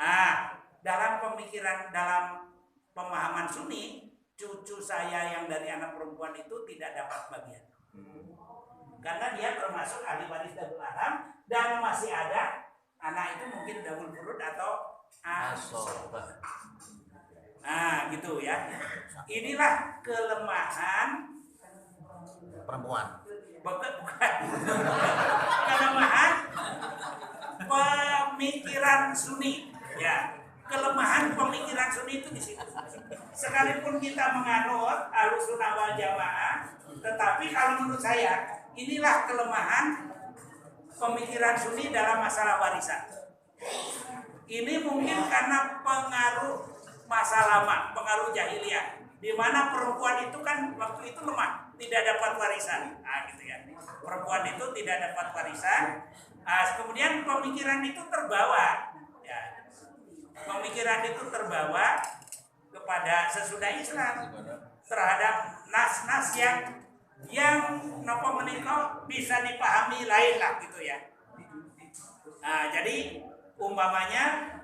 Nah, dalam pemikiran, dalam pemahaman Sunni, cucu saya yang dari anak perempuan itu tidak dapat bagian. Karena dia termasuk ahli waris Dzawul Arham dan masih ada anak itu mungkin Dzawul Qurun atau asobah. Nah, gitu ya. Inilah kelemahan perempuan. bukan. Kelemahan pemikiran Sunni. Ya, kelemahan pemikiran Sunni itu di situ. Sekalipun kita menganut Ahlussunnah wal Jamaah, tetapi kalau menurut saya inilah kelemahan pemikiran Sunni dalam masalah warisan. Ini mungkin karena pengaruh masa lama, pengaruh jahiliyah. Di di mana perempuan itu kan waktu itu lemah, tidak dapat warisan. Nah, gitu ya. Perempuan itu tidak dapat warisan. Kemudian pemikiran itu terbawa, ya. Pemikiran itu terbawa kepada sesudah Islam terhadap nas-nas yang napa menika bisa dipahami lain lah gitu ya. Nah, jadi umpamanya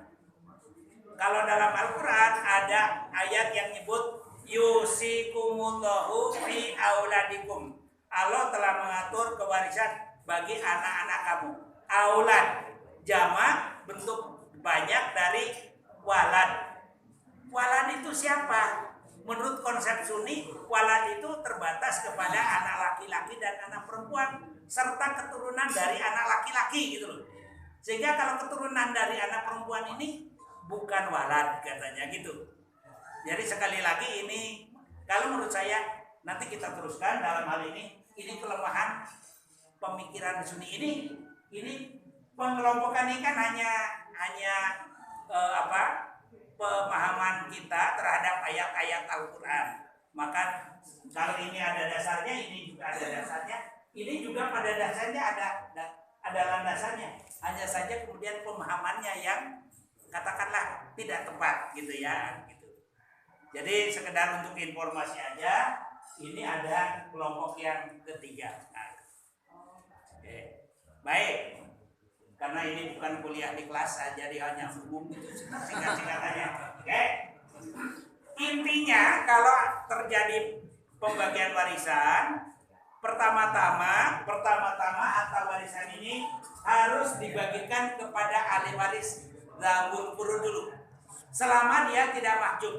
kalau dalam Al-Quran ada ayat yang nyebut yusikumullahu fi auladikum. Allah telah mengatur kewarisan bagi anak-anak kamu. Aulad jamak bentuk banyak dari walad. Walad itu siapa? Menurut konsep Sunni, walad itu terbatas kepada anak laki-laki dan anak perempuan serta keturunan dari anak laki-laki gitu loh. Sehingga kalau keturunan dari anak perempuan ini bukan walad katanya gitu. Jadi sekali lagi ini kalau menurut saya nanti kita teruskan dalam hal ini kelemahan pemikiran Sunni ini pengelompokan ini kan hanya pemahaman kita terhadap ayat-ayat Al-Quran. Maka kalau ini ada dasarnya, ini juga ada dasarnya. Ini juga pada dasarnya ada landasannya. Hanya saja kemudian pemahamannya yang katakanlah tidak tepat gitu ya. Gitu. Jadi sekedar untuk informasi aja, ini ada kelompok yang ketiga. Nah, oke. Baik. Karena ini bukan kuliah di kelas, jadi hanya umum itu singkat-singkat aja. Oke. Intinya kalau terjadi pembagian warisan, pertama-tama harta warisan ini harus dibagikan kepada ahli waris zawul furud dulu. Selama dia tidak mahjub.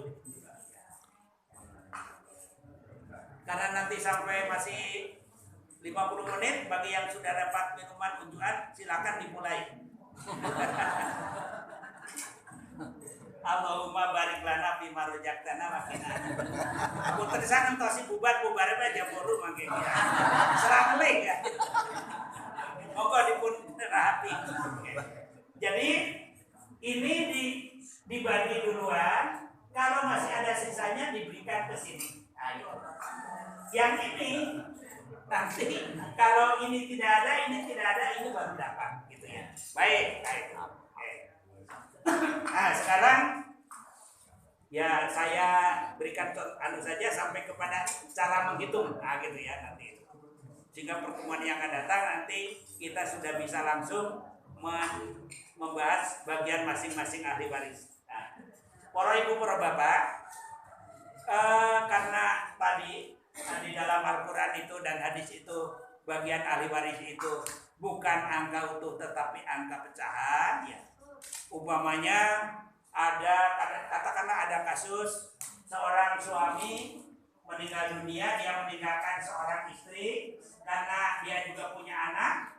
Karena nanti sampai masih 50 menit bagi yang sudah dapat minuman unjuan silakan dimulai. Allahumma barik lana fi ma razaqtana wa qina. Aku terusan entosi bubar aja boru mangke. Serang lek ya. Monggo dipun rapi. Jadi ini dibagi duluan, kalau masih ada sisanya diberikan ke sini. Ayo. Yang ini nanti kalau ini tidak ada, ini baru dapat gitu ya. Baik. Nah, sekarang ya saya berikan saja sampai kepada cara menghitung. Nah, gitu ya nanti. Sehingga pertemuan yang akan datang nanti kita sudah bisa langsung membahas bagian masing-masing ahli waris. Nah, para ibu, para bapak, karena tadi di dalam Al-Quran itu dan hadis itu bagian ahli waris itu bukan angka utuh tetapi angka pecahan ya. Umpamanya katakanlah ada kasus seorang suami meninggal dunia, dia meninggalkan seorang istri karena dia juga punya anak,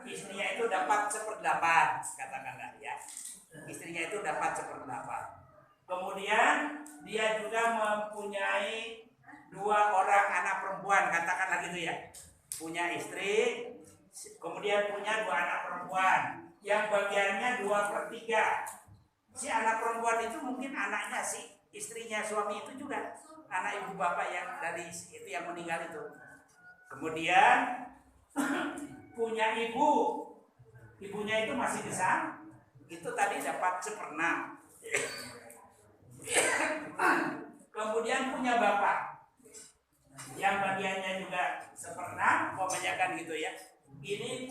istrinya itu dapat 1/8 katakanlah ya. Istrinya itu dapat 1/8. Kemudian dia juga mempunyai 2 orang anak perempuan, katakanlah gitu ya. Punya istri, kemudian punya 2 anak perempuan yang bagiannya 2/3. Si anak perempuan itu mungkin anaknya si istrinya suami itu juga anak ibu bapak yang dari itu yang meninggal itu. Kemudian punya ibunya itu masih besar, itu tadi dapat 1/6. Kemudian punya bapak yang bagiannya juga 1/6, kebanyakan gitu ya. Ini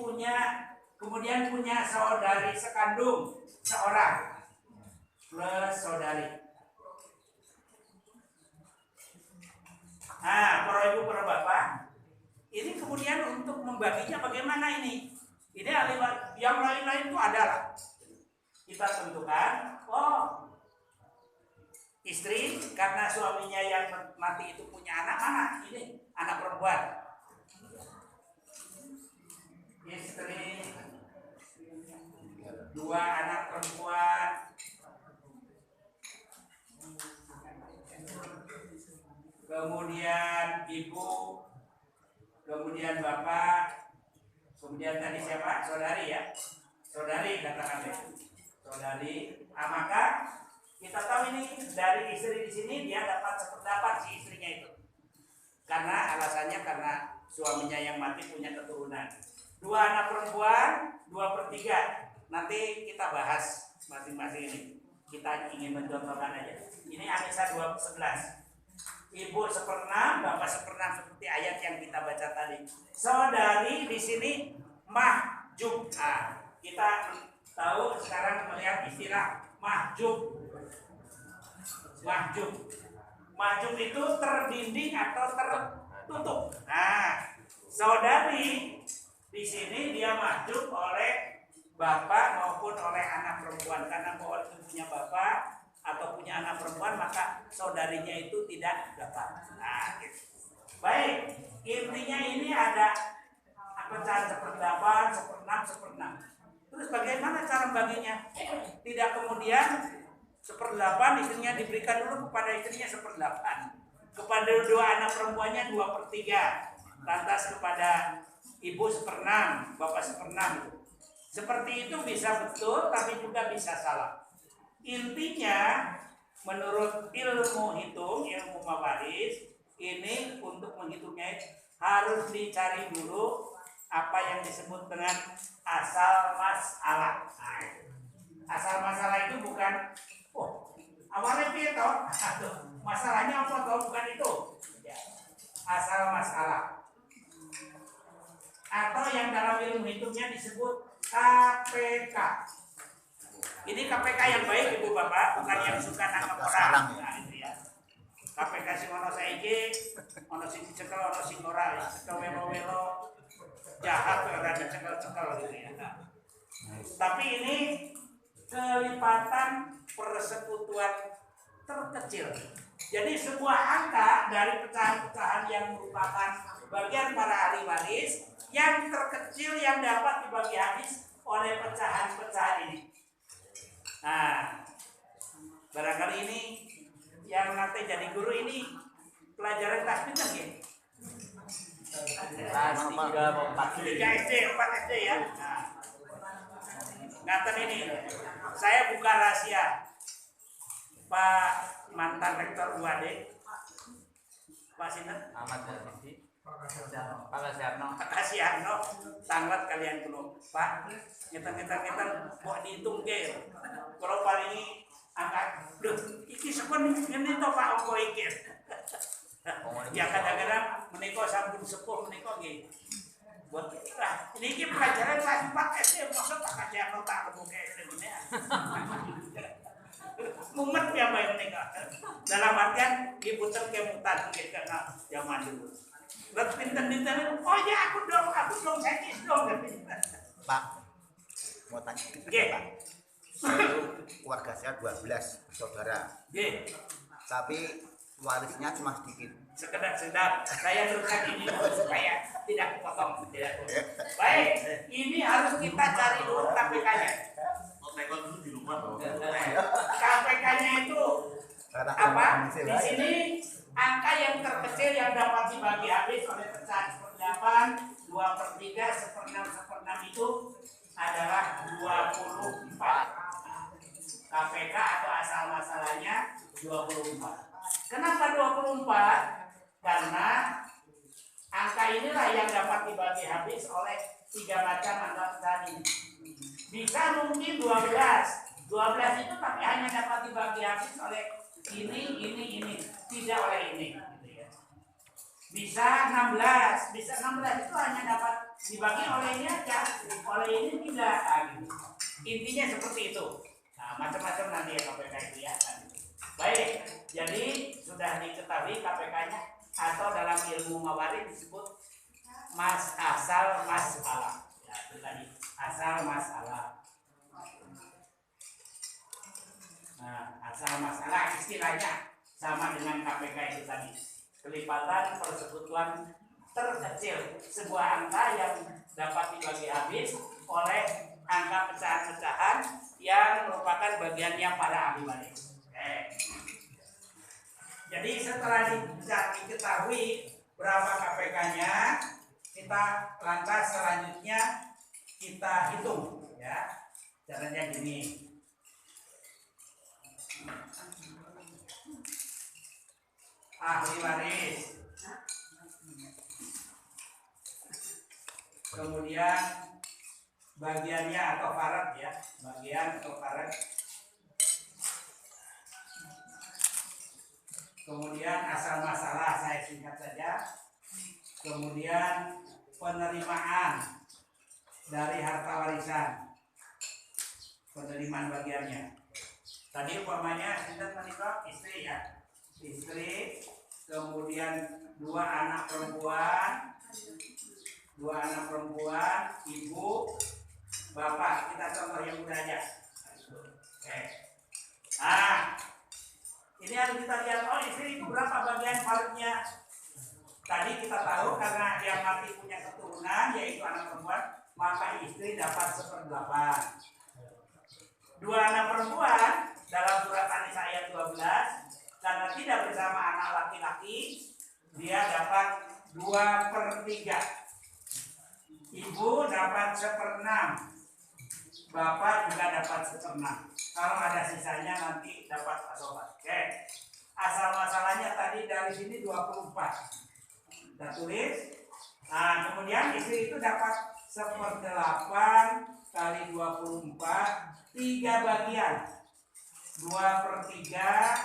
kemudian punya saudari sekandung seorang plus saudari. Nah, para ibu, para bapak, ini kemudian untuk membaginya bagaimana ini? Ini yang lain-lain itu adalah kita tentukan, istri karena suaminya yang mati itu punya anak mana? Ini anak perempuan. Istri 2 anak perempuan. Kemudian ibu, kemudian bapak, kemudian tadi siapa? Saudari ya. Saudari katakan deh. Saudari. Maka Kita tahu ini dari istri di sini dia dapat seperempat si istrinya itu. Karena alasannya karena suaminya yang mati punya keturunan. 2 anak perempuan, 2/3. Nanti kita bahas masing-masing ini. Kita ingin mencontohkan aja. Ini An-Nisa 2:11. Ibu 1/6, bapak 1/6 seperti ayat yang kita baca tadi. Saudari di sini mahjub. Kita tahu sekarang melihat istilah mahjub. Mahjub itu terdinding atau tertutup. Nah, saudari di sini dia mahjub oleh bapak maupun oleh anak perempuan, karena bahwa itu punya bapak atau punya anak perempuan maka saudarinya itu tidak dapat. Nah, gitu. Baik, intinya ini ada pecahan 1/8, 1/6, 1/6. Terus bagaimana cara baginya? Tidak kemudian 1/8 istrinya diberikan dulu kepada istrinya 1/8, kepada 2 anak perempuannya 2/3, lantas kepada ibu 1/6, bapak 1/6. Seperti itu bisa betul, tapi juga bisa salah. Intinya, menurut ilmu hitung, ilmu mawaris, ini untuk menghitungnya harus dicari dulu apa yang disebut dengan asal masalah. Nah, asal masalah itu bukan, awalnya piye toh? Masalahnya apa toh? Bukan itu. Ya. Asal masalah. Atau yang dalam ilmu hitungnya disebut KPK. Ini KPK yang baik ibu bapak, bukan yang suka nangkap orang. Nah, itu ya. KPK sing ono saiki, ono sing dicekel, ono sing ora, cekel welo-welo, jahat ora dicekel-cekel gitu ya. Tapi ini kelipatan persekutuan terkecil. Jadi sebuah angka dari pecahan-pecahan yang merupakan bagian para ahli waris yang terkecil yang dapat dibagi habis oleh pecahan-pecahan ini. Nah, barangkali ini yang nanti jadi guru ini pelajaran kelas pinter ya? Kelas 3 SD, 4 SD ya. Nah, ngaten ini, saya buka rahasia. Pak mantan rektor UAD, Pak Sinten? Ahmad Zahidi, Pak Kasiano, tanglet kalian kulo. Pak, ngetan mau dihitung ke. Kalau paling angkat, duh, iki sekon ini toh Pak Ongko ikir. Ya kadang-kadang menikah sampun sepuh menikah gitu. Buat lah, ini pelajaran kelas 4 SD, maksud Pak Kasiano tak kebuka SD ini. Mumet ya Mbak menikah. Dalam artian diputar kemutan gitu karena zaman dulu. Buat pinter-pinter, oh ya aku dong saya kis dong. Pak, mau tanya Oke. Pak. Keluarga saya 12 bersaudara. Oke. Tapi warisnya cuma sedikit. Sekedar sedap. Saya teruskan ini supaya tidak potong. Baik, ini harus kita cari dulu KPK-nya. Tekon dulu di rumah. KPK-nya itu apa? Di sini angka yang terkecil yang dapat dibagi habis oleh pecahan 1/8, 2/3, 1/6, 1/6 itu adalah 24. KPK atau asal masalahnya 24. Kenapa 24? Karena angka inilah yang dapat dibagi habis oleh 3 macam angka pecahan ini. Bisa mungkin 12 itu tapi hanya dapat dibagi habis oleh ini, tidak oleh ini. Bisa 16 itu hanya dapat dibagi oleh ini aja, oleh ini tidak. Gitu. Intinya seperti itu. Nah, macam-macam nanti ya KPK itu ya. Baik, jadi sudah diketahui KPK-nya atau dalam ilmu mawaris disebut asal masalah. Ya, itu tadi asal masalah. Nah, asal masalah istilahnya sama dengan KPK itu tadi. Kelipatan persekutuan terkecil, sebuah angka yang dapat dibagi habis oleh angka pecahan-pecahan yang merupakan bagiannya para ahli waris. Jadi setelah diketahui berapa KPK-nya, kita lantas selanjutnya kita hitung ya. Caranya gini. ahli waris. Kemudian bagiannya atau farad ya, bagian atau farad. Kemudian asal masalah saya singkat saja. Kemudian penerimaan dari harta warisan, penerimaan bagiannya. Tadi umpamanya kita menikah istri ya, istri, kemudian dua anak perempuan, ibu, bapak. Kita contoh yang mudah aja. Oke. Ini harus kita lihat, oh istri itu berapa bagian faradnya. Tadi kita tahu karena yang mati punya keturunan yaitu anak perempuan, maka istri dapat 1/8. Dua anak perempuan dalam surat An-Nisa ayat 12 karena tidak bersama anak laki-laki, dia dapat 2/3. Ibu dapat 1/6. Bapak juga dapat 1/6. Kalau ada sisanya nanti dapat asobat. Oke. Asal masalahnya tadi dari sini 24. Kita tulis. Nah, kemudian istri itu dapat 1/8 kali 24, 3 bagian. 2/3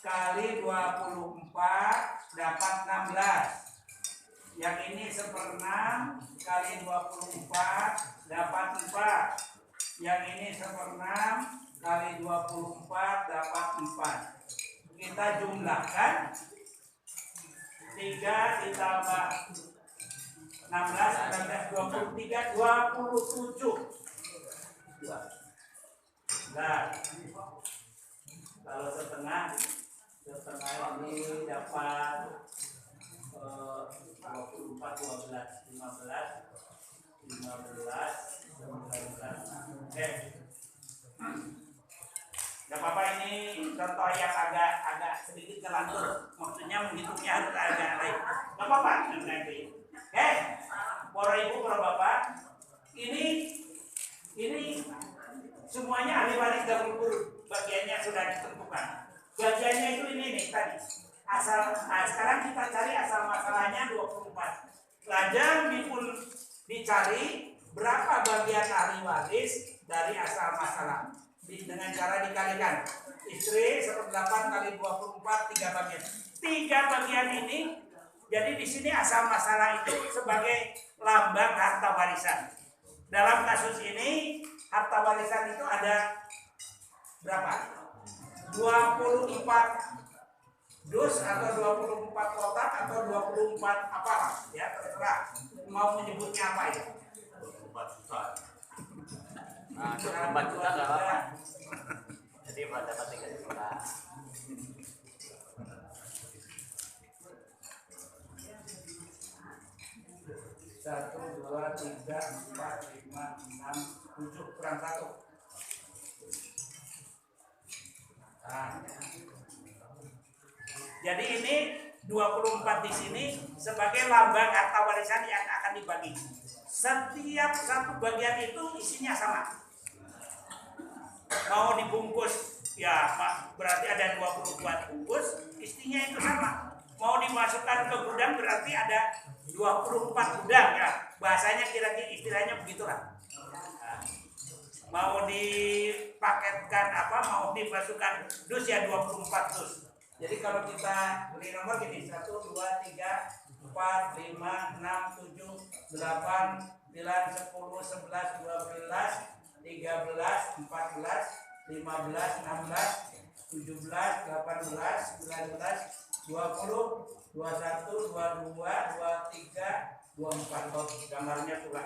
kali 24 dapat 16. Yang ini 1/6 kali 24 dapat 4. Yang ini 1/6 kali 24 dapat 4. Kita jumlahkan 3 ditambah 16, 23, 27. Nah, kalau setengah ini dapat 24, 12, 15, 19. Oke. Gak apa-apa, ini contoh yang agak sedikit ngelantur. Maksudnya menghitungnya harus agak lain. Gak apa-apa. Oke. Para ibu, para bapak, ini semuanya ahli waris dan bagiannya sudah ditentukan. Bagiannya itu ini nih tadi. Sekarang kita cari asal masalahnya 24. Pelajar dicari berapa bagian ahli waris dari asal masalah dengan cara dikalikan. Istri 1/8 kali 24, 3 bagian. 3 bagian ini, jadi di sini asal masalah itu sebagai lambang harta warisan. Dalam kasus ini harta warisan itu ada berapa? 24 dus atau 24 kotak atau 24 apa ya, terserah mau menyebutnya apa ya. 24 juta. Nah, 24 juta nggak apa-apa. Jadi dapat 3 juta. 1, 2, 3, 4, 5, 6, 7 kurang 1. Nah, jadi ini 24 di sini sebagai lambang harta warisan yang akan dibagi. Setiap satu bagian itu isinya sama. Mau dibungkus ya berarti ada 24 bungkus, isinya itu sama. Mau dimasukkan ke gudang berarti ada 24 gudang ya. Bahasanya kira-kira istilahnya begitulah. Mau dipaketkan mau dimasukkan dus ya 24 dus. Jadi kalau kita beli nomor gini 1, 2, 3, 4, 5, 6, 7, 8, 9, 10, 11, 12, 13, 14, 15, 16, 17, 18, 19, 20, 21, 22, 23, 24. Gambarnya pula.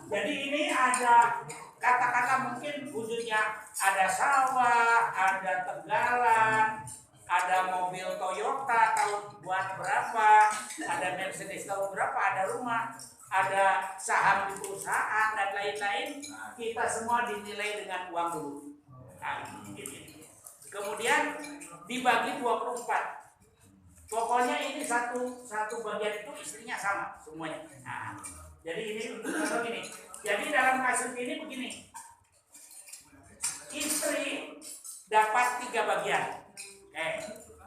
Jadi ini ada kata-kata mungkin wujudnya ada sawah, ada tegalan, ada mobil Toyota tahun buat berapa, ada Mercedes tahun berapa, ada rumah, ada saham di perusahaan dan lain-lain. Kita semua dinilai dengan uang dulu. Nah, kemudian dibagi 24. Pokoknya ini satu bagian itu istrinya sama semuanya. Nah, jadi ini untuk contoh gini. Jadi dalam kasus ini begini. Istri dapat 3 bagian.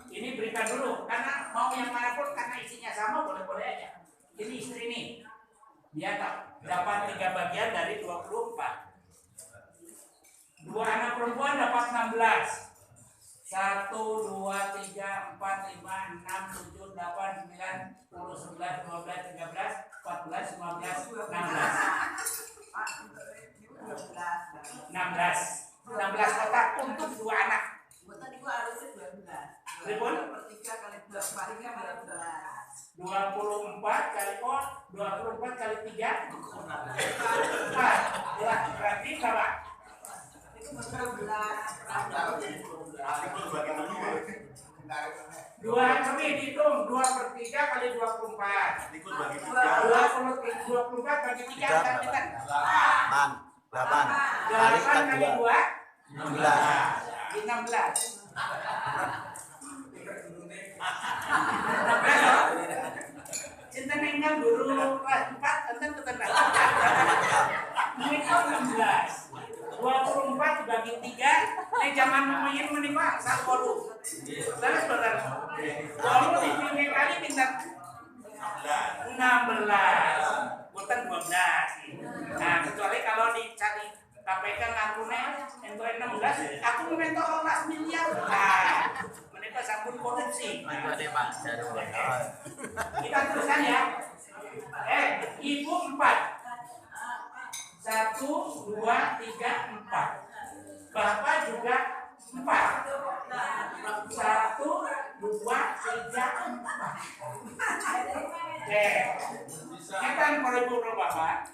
Ini berikan dulu karena mau yang manapun karena isinya sama boleh-boleh aja. Ini istri nih. Dia dapat 3 bagian dari 24. 2 anak perempuan dapat 16. 1, 2, 3, 4, 5, 6, 7, 8, 9, 10, 11, 12, 13, 14, 15, 16. Kotak untuk 2 anak. Berapa? 24 kali 24 kali 3 4. Berarti berapa? Dua kami dihitung 2/3 kali 24. 24 bagi 3 kan? 8 kali 2 16. 16. Cinta nenggal dulu kelas 4 enten ketenang. Ini 16. 24 dibagi 3, nek zaman main menimpa sak polu. Terus benar. Kalau dipilih kali pintar 16. Bukan 12. Nah, kecuali kalau dicari KPK ngakune ento 16, aku mentok 12 miliar. Nah, menimpa sampun korupsi. Kita teruskan ya. Ibu 4. 1, 2, 3, 4. Bapak juga 4. 1, 2, 3, 4. Kita kalau ibu bapak,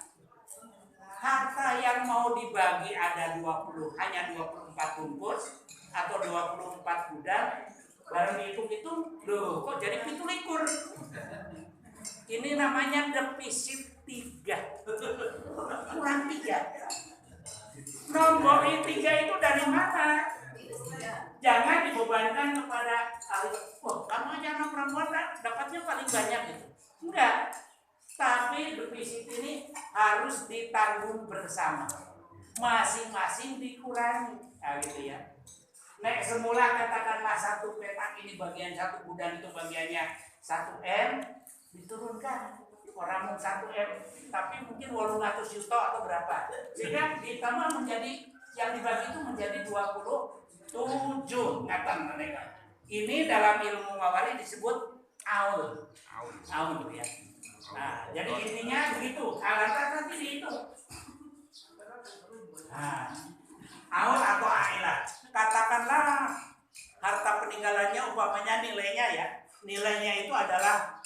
harta yang mau dibagi ada 20, hanya 24 bungkus atau 24 gudang, baru dihitung-hitung, loh kok jadi 17. Ini namanya defisit 3. Kurang 3. Nomor 3 itu dari mana? Jangan dibebankan kepada kamu aja anak perempuan dapatnya paling banyak gitu. Enggak. Tapi defisit ini harus ditanggung bersama. Masing-masing dikurangi. Nah, gitu ya. Nek semula katakanlah satu petak ini bagian 1 gudang itu bagiannya 1 M, diturunkan orang 1 M, tapi mungkin 800 juta atau berapa, sehingga ditambah menjadi yang dibagi itu menjadi 27 ngatan mereka. Ini dalam ilmu mawali disebut aul gitu ya. Nah, jadi intinya begitu. Alatan nanti dihitung. Nah, aul atau ailah. Katakanlah harta peninggalannya umpamanya nilainya itu adalah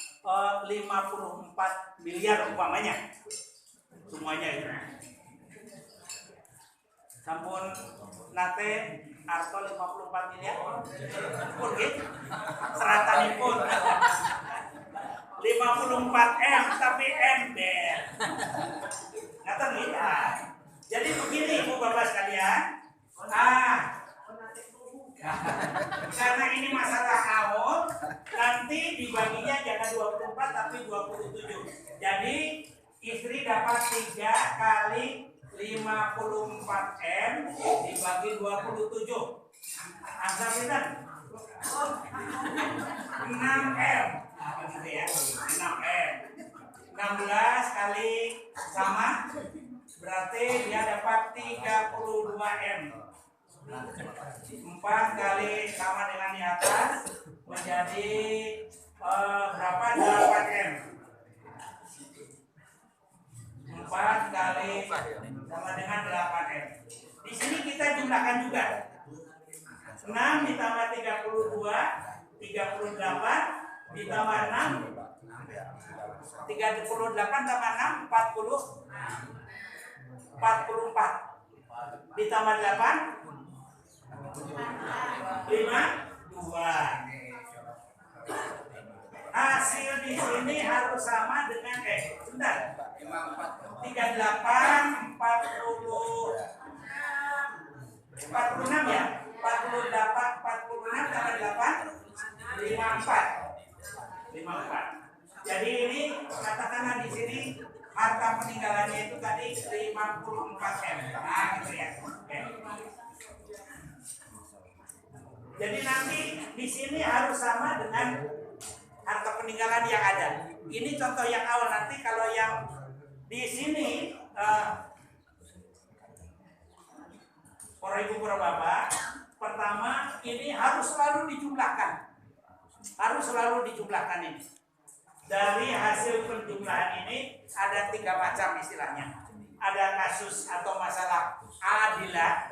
54 miliar umpamanya. Semuanya itu. Sampun nate arto 54 miliar. Pun gitu. Seratanipun 54 M tapi ember. Ngaten nggih. Jadi begini Ibu Bapak sekalian. Karena ini masalah awal, nanti dibaginya jangan 24 tapi 27. Jadi istri dapat 3 kali 54 M dibagi 27. Angka pinten? 6 M. Gitu ya. 6 M. 16 kali sama berarti dia dapat 32 M. 4 kali sama dengan di atas menjadi berapa? 8 M. 4 kali sama dengan 8 M. Di sini kita jumlahkan juga. 6 ditambah 32, 38 ditambah 6, 38 tambah 6, 44 ditambah 8, 52. Hasil di sini harus sama dengan sebentar. 38 46 ya. 46 tambah 8 54. peninggalannya itu tadi 54 M. Nah, gitu ya. Oke. Jadi nanti di sini harus sama dengan harta peninggalan yang ada. Ini contoh yang awal. Nanti kalau yang di sini, para ibu para bapak, pertama ini harus selalu dijumlahkan. Harus selalu dijumlahkan ini. Dari hasil penjumlahan ini ada 3 macam istilahnya. Ada kasus atau masalah adilah.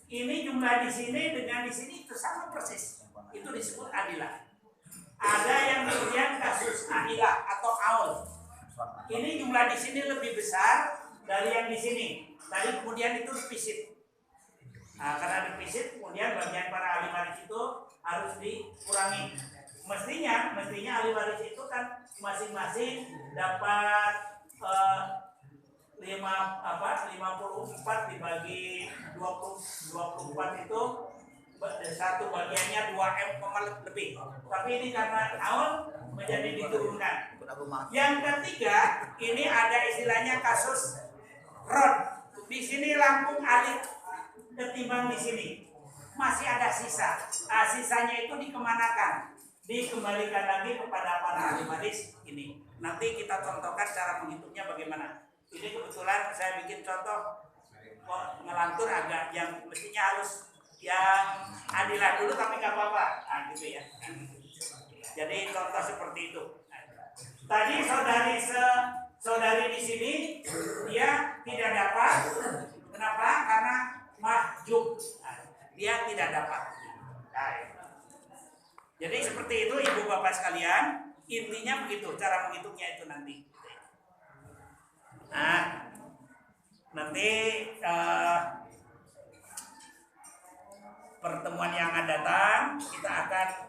Ini jumlah di sini dengan di sini itu sama persis. Itu disebut adilah. Ada yang kemudian kasus adilah atau aul. Ini jumlah di sini lebih besar dari yang di sini. Tadi kemudian itu dipisit. Nah, karena dipisit, kemudian bagian para ahli waris itu harus dikurangi. Mestinya ahli waris itu kan masing-masing dapat 54 dibagi 24 itu satu bagiannya 2 M lebih. Tapi ini karena awal menjadi diturunkan. Yang ketiga, ini ada istilahnya kasus rod. Di sini Lampung alih ketimbang di sini. Masih ada sisa. Sisanya itu dikemanakan? Dikembalikan lagi kepada para ahli waris ini. Nanti kita contohkan cara menghitungnya bagaimana. Ini kebetulan saya bikin contoh kok ngelantur agak yang mestinya harus yang adilah dulu tapi nggak apa-apa. Nah, gitu ya. Jadi contoh seperti itu. Tadi saudari di sini dia tidak dapat. Kenapa? Karena mahjub. Dia tidak dapat. Nah, jadi seperti itu ibu bapak sekalian. Intinya begitu cara menghitungnya itu nanti. Nah, nanti pertemuan yang akan datang kita akan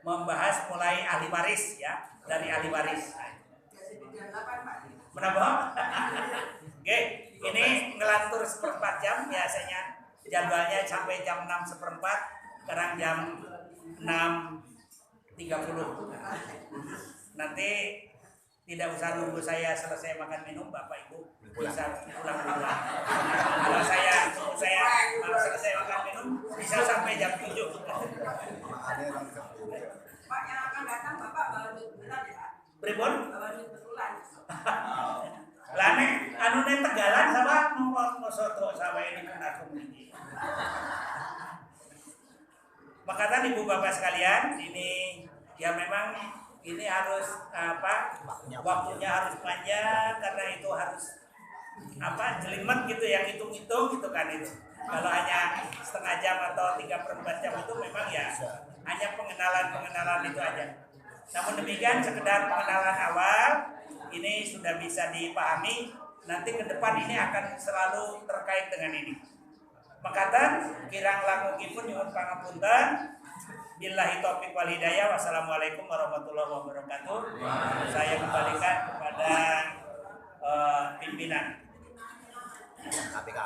membahas mulai ahli waris ya, dari ahli waris. Menambah? Oke, ini ngelantur 1/4 jam biasanya jadwalnya sampai jam 6:15, sekarang jam 6:30. Nanti tidak usah nunggu saya selesai makan minum, Bapak Ibu bisa pulang dulu. Kalau saya selesai makan minum bisa sampai jam 7. Pak yang akan datang Bapak bawa duit betulan ya Pak? Pribon? Bawa duit betulan. Lane anu ne Tegalan sama ngosoto sama ini aku ini. Makanya Ibu Bapak sekalian, ini ya memang ini harus waktunya harus panjang karena itu harus jelimet gitu yang hitung-hitung gitu kan itu. Kalau hanya setengah jam atau 3/4 jam itu memang ya hanya pengenalan itu aja. Namun demikian sekedar pengenalan awal ini sudah bisa dipahami. Nanti ke depan ini akan selalu terkait dengan ini. Makatan kirang langkungipun nyuwun pangapunten. Billahi taufiq wal hidayah. Wassalamualaikum warahmatullahi wabarakatuh. Saya kembalikan kepada pimpinan KPK.